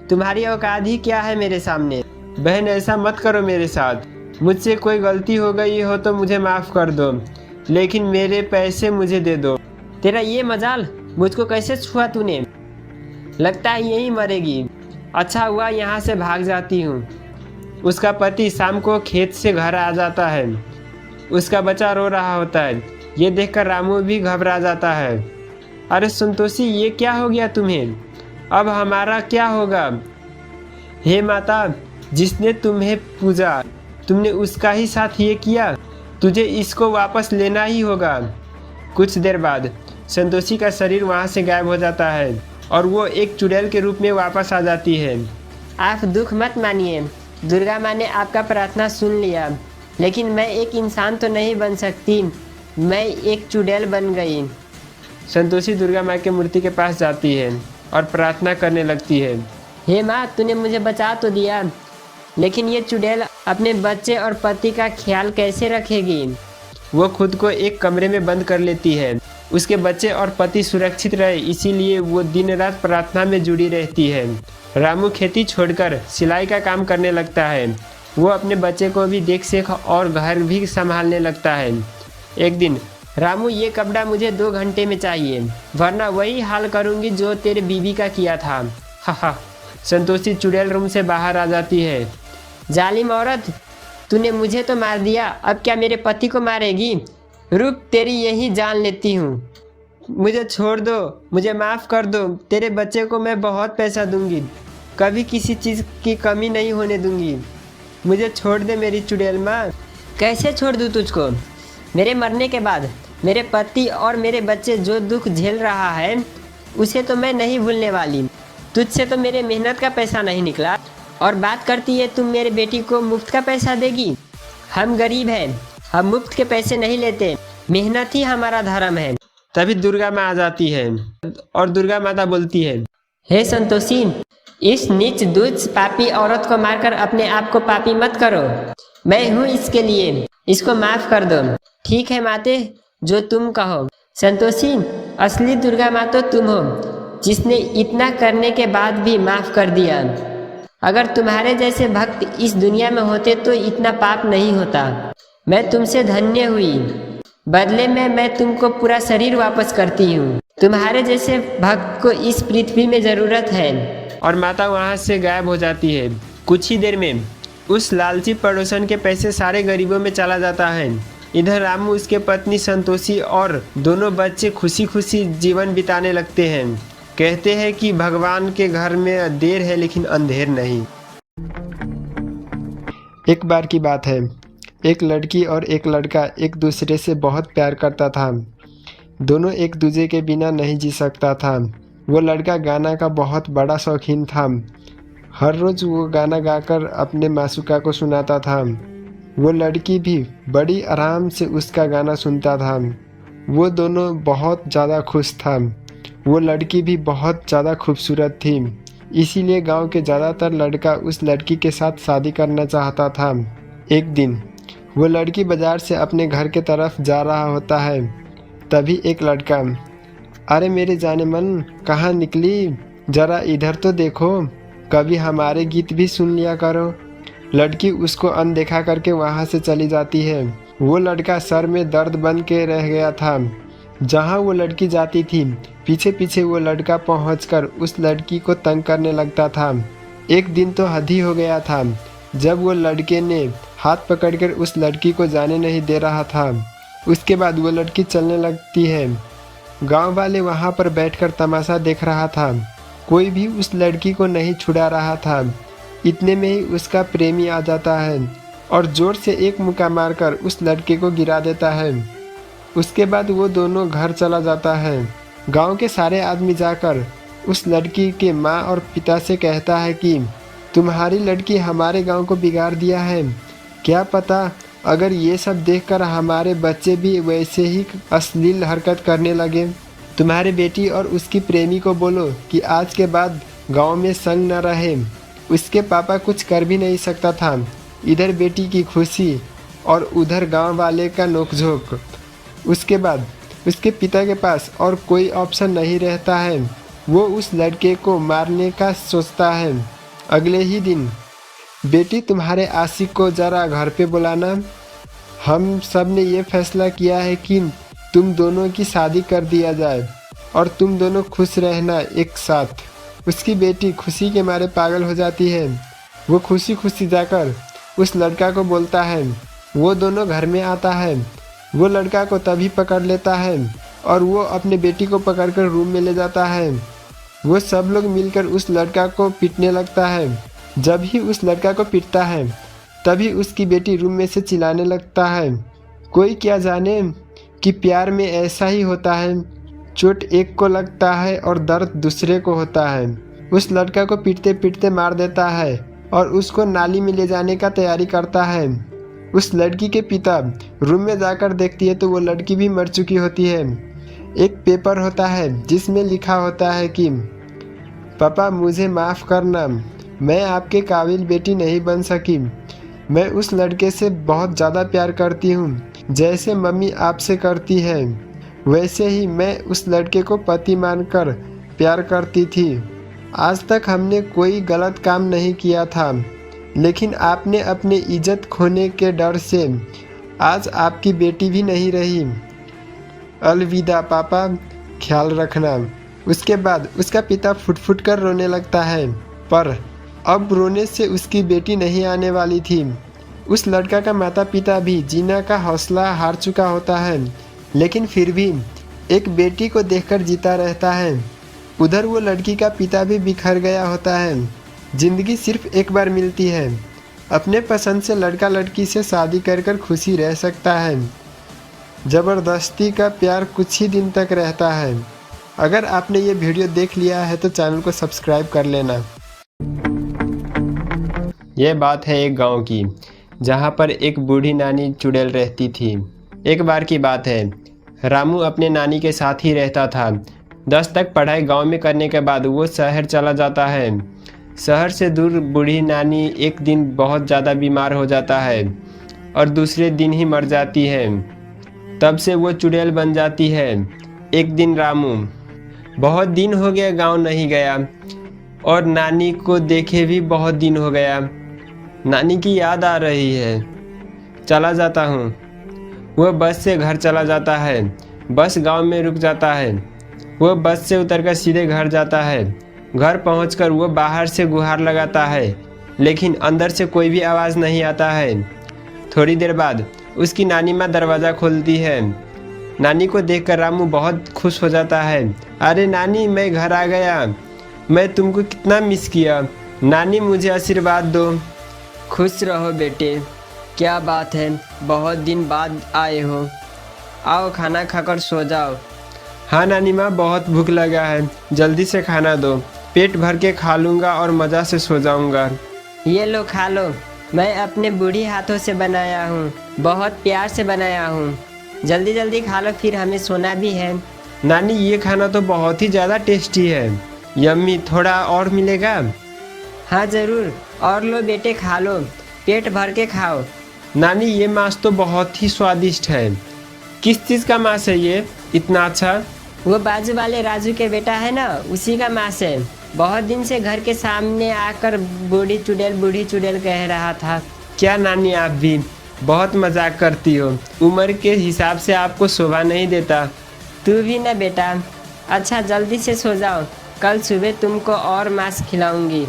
तुम्हारी औकात ही क्या है मेरे सामने। बहन, ऐसा मत करो मेरे साथ। मुझसे कोई गलती हो गई हो तो मुझे माफ़ कर दो, लेकिन मेरे पैसे मुझे दे दो। तेरा ये मजाल, मुझको कैसे छुआ तूने? लगता है यही मरेगी। अच्छा हुआ यहाँ से भाग जाती हूँ। उसका पति शाम को खेत से घर आ जाता है। उसका बच्चा रो रहा होता है। ये देखकर रामू भी घबरा जाता है। अरे संतोषी, ये क्या हो गया तुम्हें? अब हमारा क्या होगा? हे माता, जिसने तुम्हें पूजा, तुमने उसका ही साथ ये किया। तुझे इसको वापस लेना ही होगा। कुछ देर बाद संतोषी का शरीर वहाँ से गायब हो जाता है और वो एक चुड़ैल के रूप में वापस आ जाती है। आप दुख मत मानिए, दुर्गा माँ ने आपका प्रार्थना सुन लिया, लेकिन मैं एक इंसान तो नहीं बन सकती, मैं एक चुड़ैल बन गई। संतोषी दुर्गा माँ की मूर्ति के पास जाती है और प्रार्थना करने लगती है। हे माँ, तूने मुझे बचा तो दिया, लेकिन ये चुड़ैल अपने बच्चे और पति का ख्याल कैसे रखेगी? वो खुद को एक कमरे में बंद कर लेती है। उसके बच्चे और पति सुरक्षित रहे इसीलिए वो दिन रात प्रार्थना में जुड़ी रहती है। रामू खेती छोड़कर सिलाई का काम करने लगता है। वो अपने बच्चे को भी देख सेख और घर भी संभालने लगता है। एक दिन, रामू, ये कपड़ा मुझे 2 घंटे में चाहिए, वरना वही हाल करूँगी जो तेरे बीबी का किया था। हा। संतोषी चुड़ैल रूम से बाहर आ जाती है। जालिम औरत, तूने मुझे तो मार दिया, अब क्या मेरे पति को मारेगी? रुक, तेरी यही जान लेती हूँ। मुझे छोड़ दो, मुझे माफ़ कर दो। तेरे बच्चे को मैं बहुत पैसा दूंगी, कभी किसी चीज़ की कमी नहीं होने दूंगी। मुझे छोड़ दे मेरी चुड़ैल माँ। कैसे छोड़ दूँ तुझको? मेरे मरने के बाद मेरे पति और मेरे बच्चे जो दुख झेल रहा है उसे तो मैं नहीं भूलने वाली। तुझसे तो मेरे मेहनत का पैसा नहीं निकला और बात करती है तुम मेरे बेटी को मुफ्त का पैसा देगी। हम गरीब हैं, हम मुफ्त के पैसे नहीं लेते, मेहनत ही हमारा धर्म है। तभी दुर्गा माँ आ जाती है और दुर्गा माता बोलती है, हे संतोषी, इस नीच दुष्ट पापी औरत को मारकर अपने आप को पापी मत करो। मैं हूँ इसके लिए, इसको माफ कर दो। ठीक है माते, जो तुम कहो। संतोषी, असली दुर्गा माँ तो तुम हो, जिसने इतना करने के बाद भी माफ कर दिया। अगर तुम्हारे जैसे भक्त इस दुनिया में होते तो इतना पाप नहीं होता। मैं तुमसे धन्य हुई। बदले में मैं तुमको पूरा शरीर वापस करती हूँ। तुम्हारे जैसे भक्त को इस पृथ्वी में ज़रूरत है। और माता वहाँ से गायब हो जाती है। कुछ ही देर में उस लालची पड़ोसन के पैसे सारे गरीबों में चला जाता है। इधर रामू, उसके पत्नी संतोषी और दोनों बच्चे खुशी खुशी जीवन बिताने लगते हैं। कहते हैं कि भगवान के घर में देर है लेकिन अंधेर नहीं। एक बार की बात है, एक लड़की और एक लड़का एक दूसरे से बहुत प्यार करता था। दोनों एक दूसरे के बिना नहीं जी सकता था। वो लड़का गाना का बहुत बड़ा शौकीन था। हर रोज़ वो गाना गाकर अपने मासूका को सुनाता था। वो लड़की भी बड़ी आराम से उसका गाना सुनता था। वो दोनों बहुत ज़्यादा खुश था। वो लड़की भी बहुत ज़्यादा खूबसूरत थी, इसीलिए गांव के ज़्यादातर लड़का उस लड़की के साथ शादी करना चाहता था। एक दिन वो लड़की बाज़ार से अपने घर के तरफ जा रहा होता है। तभी एक लड़का, अरे मेरे जाने मन, कहाँ निकली? ज़रा इधर तो देखो, कभी हमारे गीत भी सुन लिया करो। लड़की उसको अनदेखा करके वहाँ से चली जाती है। वो लड़का सर में दर्द बन के रह गया था। जहाँ वो लड़की जाती थी, पीछे पीछे वो लड़का पहुंचकर उस लड़की को तंग करने लगता था। एक दिन तो हद ही हो गया था जब वो लड़के ने हाथ पकड़कर उस लड़की को जाने नहीं दे रहा था। उसके बाद वो लड़की चलने लगती है। गांव वाले वहाँ पर बैठकर तमाशा देख रहा था। कोई भी उस लड़की को नहीं छुड़ा रहा था। इतने में ही उसका प्रेमी आ जाता है और जोर से एक मुक्का मारकर उस लड़के को गिरा देता है। उसके बाद वो दोनों घर चला जाता है। गांव के सारे आदमी जाकर उस लड़की के माँ और पिता से कहता है कि तुम्हारी लड़की हमारे गांव को बिगाड़ दिया है। क्या पता अगर ये सब देखकर हमारे बच्चे भी वैसे ही अश्लील हरकत करने लगे। तुम्हारे बेटी और उसकी प्रेमी को बोलो कि आज के बाद गांव में संग न रहे। उसके पापा कुछ कर भी नहीं सकता था। इधर बेटी की खुशी और उधर गांव वाले का नोकझोंक। उसके बाद उसके पिता के पास और कोई ऑप्शन नहीं रहता है। वो उस लड़के को मारने का सोचता है। अगले ही दिन, बेटी तुम्हारे आशिक को ज़रा घर पे बुलाना। हम सब ने ये फैसला किया है कि तुम दोनों की शादी कर दिया जाए और तुम दोनों खुश रहना एक साथ। उसकी बेटी खुशी के मारे पागल हो जाती है। वो खुशी खुशी जाकर उस लड़का को बोलता है। वो दोनों घर में आता है। वो लड़का को तभी पकड़ लेता है और वो अपने बेटी को पकड़कर रूम में ले जाता है। वो सब लोग मिलकर उस लड़का को पीटने लगता है। जब ही उस लड़का को पीटता है तभी उसकी बेटी रूम में से चिल्लाने लगता है। कोई क्या जाने कि प्यार में ऐसा ही होता है, चोट एक को लगता है और दर्द दूसरे को होता है। उस लड़का को पीटते पीटते मार देता है और उसको नाली में ले जाने का तैयारी करता है। उस लड़की के पिता रूम में जाकर देखती है तो वो लड़की भी मर चुकी होती है। एक पेपर होता है जिसमें लिखा होता है कि पापा मुझे माफ़ करना, मैं आपके काबिल बेटी नहीं बन सकी। मैं उस लड़के से बहुत ज़्यादा प्यार करती हूँ, जैसे मम्मी आपसे करती है वैसे ही मैं उस लड़के को पति मानकर प्यार करती थी। आज तक हमने कोई गलत काम नहीं किया था, लेकिन आपने अपनी इज्जत खोने के डर से आज आपकी बेटी भी नहीं रही। अलविदा पापा, ख्याल रखना। उसके बाद उसका पिता फुट फुट कर रोने लगता है, पर अब रोने से उसकी बेटी नहीं आने वाली थी। उस लड़का का माता पिता भी जीना का हौसला हार चुका होता है, लेकिन फिर भी एक बेटी को देखकर जीता रहता है। उधर वो लड़की का पिता भी बिखर गया होता है। जिंदगी सिर्फ एक बार मिलती है, अपने पसंद से लड़का लड़की से शादी कर खुशी रह सकता है। ज़बरदस्ती का प्यार कुछ ही दिन तक रहता है। अगर आपने ये वीडियो देख लिया है तो चैनल को सब्सक्राइब कर लेना। ये बात है एक गांव की, जहां पर एक बूढ़ी नानी चुड़ैल रहती थी। एक बार की बात है, रामू अपने नानी के साथ ही रहता था। 10 तक पढ़ाई गांव में करने के बाद वो शहर चला जाता है। शहर से दूर बूढ़ी नानी एक दिन बहुत ज़्यादा बीमार हो जाता है और दूसरे दिन ही मर जाती है। तब से वो चुड़ैल बन जाती है। एक दिन रामू बहुत दिन हो गया गांव नहीं गया और नानी को देखे भी बहुत दिन हो गया। नानी की याद आ रही है, चला जाता हूँ। वह बस से घर चला जाता है। बस गांव में रुक जाता है। वह बस से उतरकर सीधे घर जाता है। घर पहुंचकर वो बाहर से गुहार लगाता है, लेकिन अंदर से कोई भी आवाज़ नहीं आता है। थोड़ी देर बाद उसकी नानी माँ दरवाज़ा खोलती है। नानी को देखकर रामू बहुत खुश हो जाता है। अरे नानी, मैं घर आ गया, मैं तुमको कितना मिस किया। नानी मुझे आशीर्वाद दो। खुश रहो बेटे, क्या बात है, बहुत दिन बाद आए हो। आओ खाना खाकर सो जाओ। हाँ नानी माँ, बहुत भूख लगा है, जल्दी से खाना दो। पेट भर के खा लूँगा और मज़ा से सो जाऊँगा। ये लो खा लो, मैं अपने बूढ़ी हाथों से बनाया हूँ, बहुत प्यार से बनाया हूँ। जल्दी जल्दी खा लो, फिर हमें सोना भी है। नानी, ये खाना तो बहुत ही ज़्यादा टेस्टी है। यम्मी, थोड़ा और मिलेगा? हाँ ज़रूर, और लो बेटे खा लो, पेट भर के खाओ। नानी, ये मांस तो बहुत ही स्वादिष्ट है। किस चीज़ का मांस है ये इतना अच्छा? वो बाजू वाले राजू के बेटा है ना, उसी का मांस है। बहुत दिन से घर के सामने आकर बूढ़ी चुड़ैल कह रहा था। क्या नानी, आप भी बहुत मजाक करती हो। उम्र के हिसाब से आपको शोभा नहीं देता। तू भी ना बेटा। अच्छा जल्दी से सो जाओ, कल सुबह तुमको और मांस खिलाऊंगी।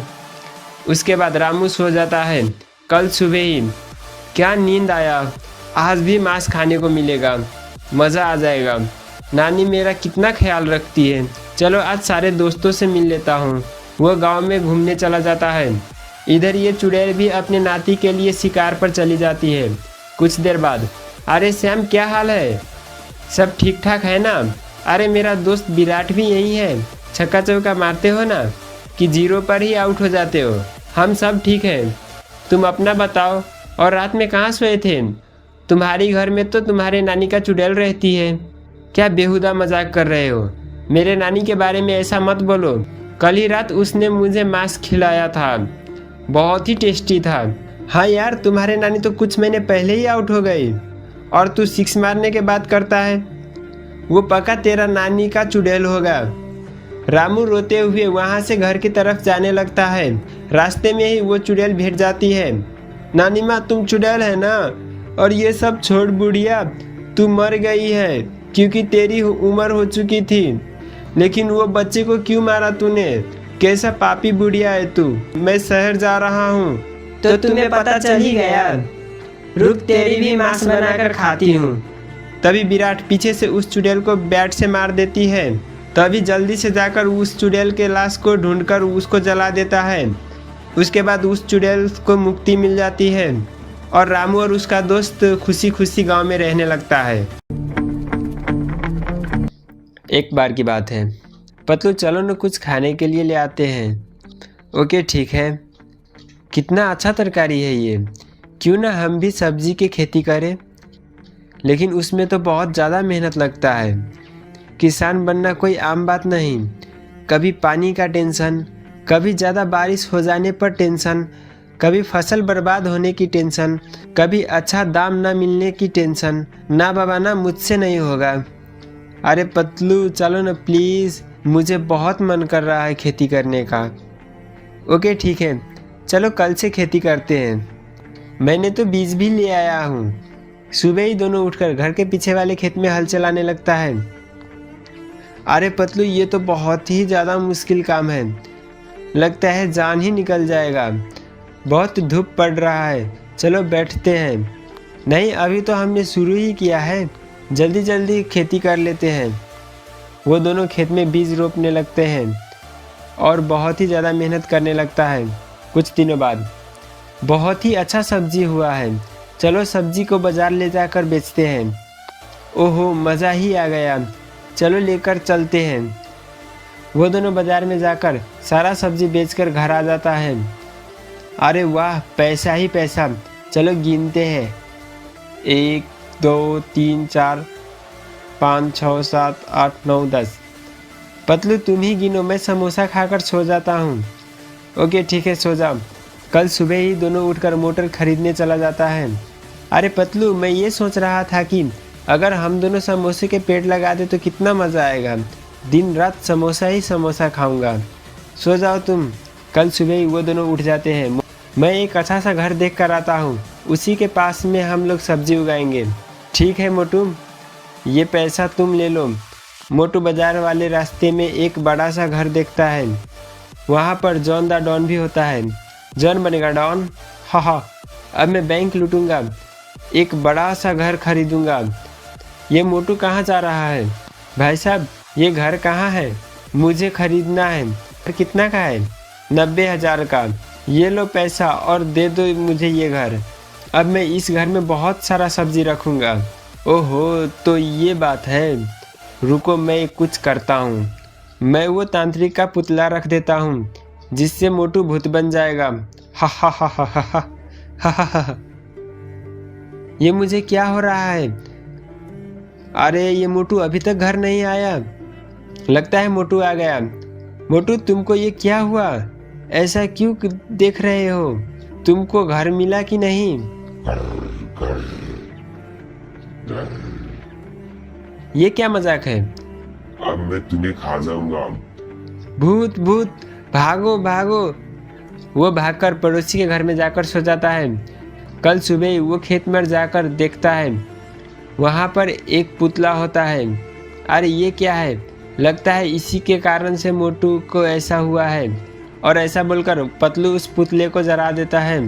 उसके बाद रामू सो जाता है। कल सुबह ही क्या नींद आया, आज भी मांस खाने को मिलेगा, मज़ा आ जाएगा। नानी मेरा कितना ख्याल रखती है। चलो आज सारे दोस्तों से मिल लेता हूँ। वह गांव में घूमने चला जाता है। इधर ये चुड़ैल भी अपने नाती के लिए शिकार पर चली जाती है। कुछ देर बाद, अरे श्याम, क्या हाल है? सब ठीक ठाक है ना? अरे मेरा दोस्त विराट भी यही है। छक्का चौका मारते हो ना कि जीरो पर ही आउट हो जाते हो? हम सब ठीक हैं, तुम अपना बताओ। और रात में कहाँ सोए थे? तुम्हारी घर में तो तुम्हारे नानी का चुड़ैल रहती है। क्या बेहुदा मजाक कर रहे हो? मेरे नानी के बारे में ऐसा मत बोलो। कल ही रात उसने मुझे मांस खिलाया था, बहुत ही टेस्टी था। हाँ यार, तुम्हारे नानी तो कुछ महीने पहले ही आउट हो गई और तू 6 मारने के बात करता है। वो पक्का तेरा नानी का चुड़ैल होगा। रामू रोते हुए वहाँ से घर की तरफ जाने लगता है। रास्ते में ही वो चुड़ैल भेट जाती है। नानी माँ, तुम चुड़ैल है ना? और ये सब छोड़ बुढ़िया, तू मर गई है क्योंकि तेरी उम्र हो चुकी थी। लेकिन वो बच्चे को क्यों मारा तूने? कैसा पापी बुढ़िया है तू। मैं शहर जा रहा हूँ। तो तुम्हें पता चल ही गया। रुक, तेरी भी मांस बनाकर खाती हूँ। तभी विराट पीछे से उस चुड़ैल को बैट से मार देती है। तभी जल्दी से जाकर उस चुड़ैल के लाश को ढूंढकर उसको जला देता है। उसके बाद उस चुड़ैल को मुक्ति मिल जाती है और रामू और उसका दोस्त खुशी खुशी गांव में रहने लगता है। एक बार की बात है, पतलू चलो न कुछ खाने के लिए ले आते हैं। ओके ठीक है। कितना अच्छा तरकारी है ये, क्यों ना हम भी सब्जी की खेती करें? लेकिन उसमें तो बहुत ज़्यादा मेहनत लगता है। किसान बनना कोई आम बात नहीं। कभी पानी का टेंशन, कभी ज़्यादा बारिश हो जाने पर टेंशन, कभी फसल बर्बाद होने की टेंशन, कभी अच्छा दाम ना मिलने की टेंशन। ना बाबा ना, मुझसे नहीं होगा। अरे पतलू चलो ना प्लीज़, मुझे बहुत मन कर रहा है खेती करने का। ओके ठीक है, चलो कल से खेती करते हैं। मैंने तो बीज भी ले आया हूँ। सुबह ही दोनों उठकर घर के पीछे वाले खेत में हल चलाने लगता है। अरे पतलू, ये तो बहुत ही ज़्यादा मुश्किल काम है, लगता है जान ही निकल जाएगा। बहुत धूप पड़ रहा है, चलो बैठते हैं। नहीं, अभी तो हमने शुरू ही किया है, जल्दी जल्दी खेती कर लेते हैं। वो दोनों खेत में बीज रोपने लगते हैं और बहुत ही ज़्यादा मेहनत करने लगता है। कुछ दिनों बाद बहुत ही अच्छा सब्जी हुआ है, चलो सब्जी को बाज़ार ले जाकर बेचते हैं। ओहो, मज़ा ही आ गया, चलो लेकर चलते हैं। वो दोनों बाज़ार में जाकर सारा सब्जी बेचकर घर आ जाता है। अरे वाह, पैसा ही पैसा, चलो गिनते हैं। 1 2 3 4 5 6 7 8 9 10। पतलू तुम ही गिनो, मैं समोसा खाकर सो जाता हूँ। ओके ठीक है, सो जाओ। कल सुबह ही दोनों उठकर मोटर खरीदने चला जाता है। अरे पतलू, मैं ये सोच रहा था कि अगर हम दोनों समोसे के पेड़ लगा दे तो कितना मज़ा आएगा। दिन रात समोसा ही समोसा खाऊंगा। सो जाओ तुम। कल सुबह ही वो दोनों उठ जाते हैं। मैं एक अच्छा सा घर देख कर आता हूँ, उसी के पास में हम लोग सब्जी उगाएंगे। ठीक है मोटू, ये पैसा तुम ले लो। मोटू बाजार वाले रास्ते में एक बड़ा सा घर देखता है। वहाँ पर जॉन द डॉन भी होता है। जॉन बनेगा डॉन, हाँ, अब मैं बैंक लूटूंगा, एक बड़ा सा घर खरीदूंगा। ये मोटू कहाँ जा रहा है? भाई साहब, ये घर कहाँ है? मुझे खरीदना है। कितना का है? 90,000 का। ये लो पैसा और दे दो मुझे ये घर। अब मैं इस घर में बहुत सारा सब्जी रखूँगा। ओहो, तो ये बात है। रुको, मैं कुछ करता हूँ। मैं वो तांत्रिक का पुतला रख देता हूँ, जिससे मोटू भूत बन जाएगा। हा हा हा हा हा हा हा हा। ये मुझे क्या हो रहा है? अरे ये मोटू अभी तक घर नहीं आया। लगता है मोटू आ गया। मोटू, तुमको ये क्या हुआ? ऐसा क्यों देख रहे हो? तुमको घर मिला कि नहीं? ये क्या मजाक है? अब मैं तुम्हें खा जाऊंगा। भूत भूत, भागो भागो। वो भागकर पड़ोसी के घर में जाकर सो जाता है। कल सुबह वो खेत में जाकर देखता है, वहाँ पर एक पुतला होता है। अरे ये क्या है? लगता है इसी के कारण से मोटू को ऐसा हुआ है। और ऐसा बोलकर पतलू उस पुतले को जला देता है।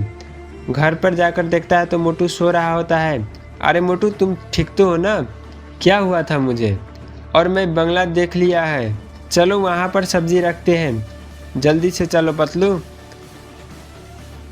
घर पर जाकर देखता है तो मोटू सो रहा होता है। अरे मोटू, तुम ठीक तो हो ना? क्या हुआ था मुझे? और मैं बंगला देख लिया है, चलो वहाँ पर सब्जी रखते हैं। जल्दी से चलो पतलू।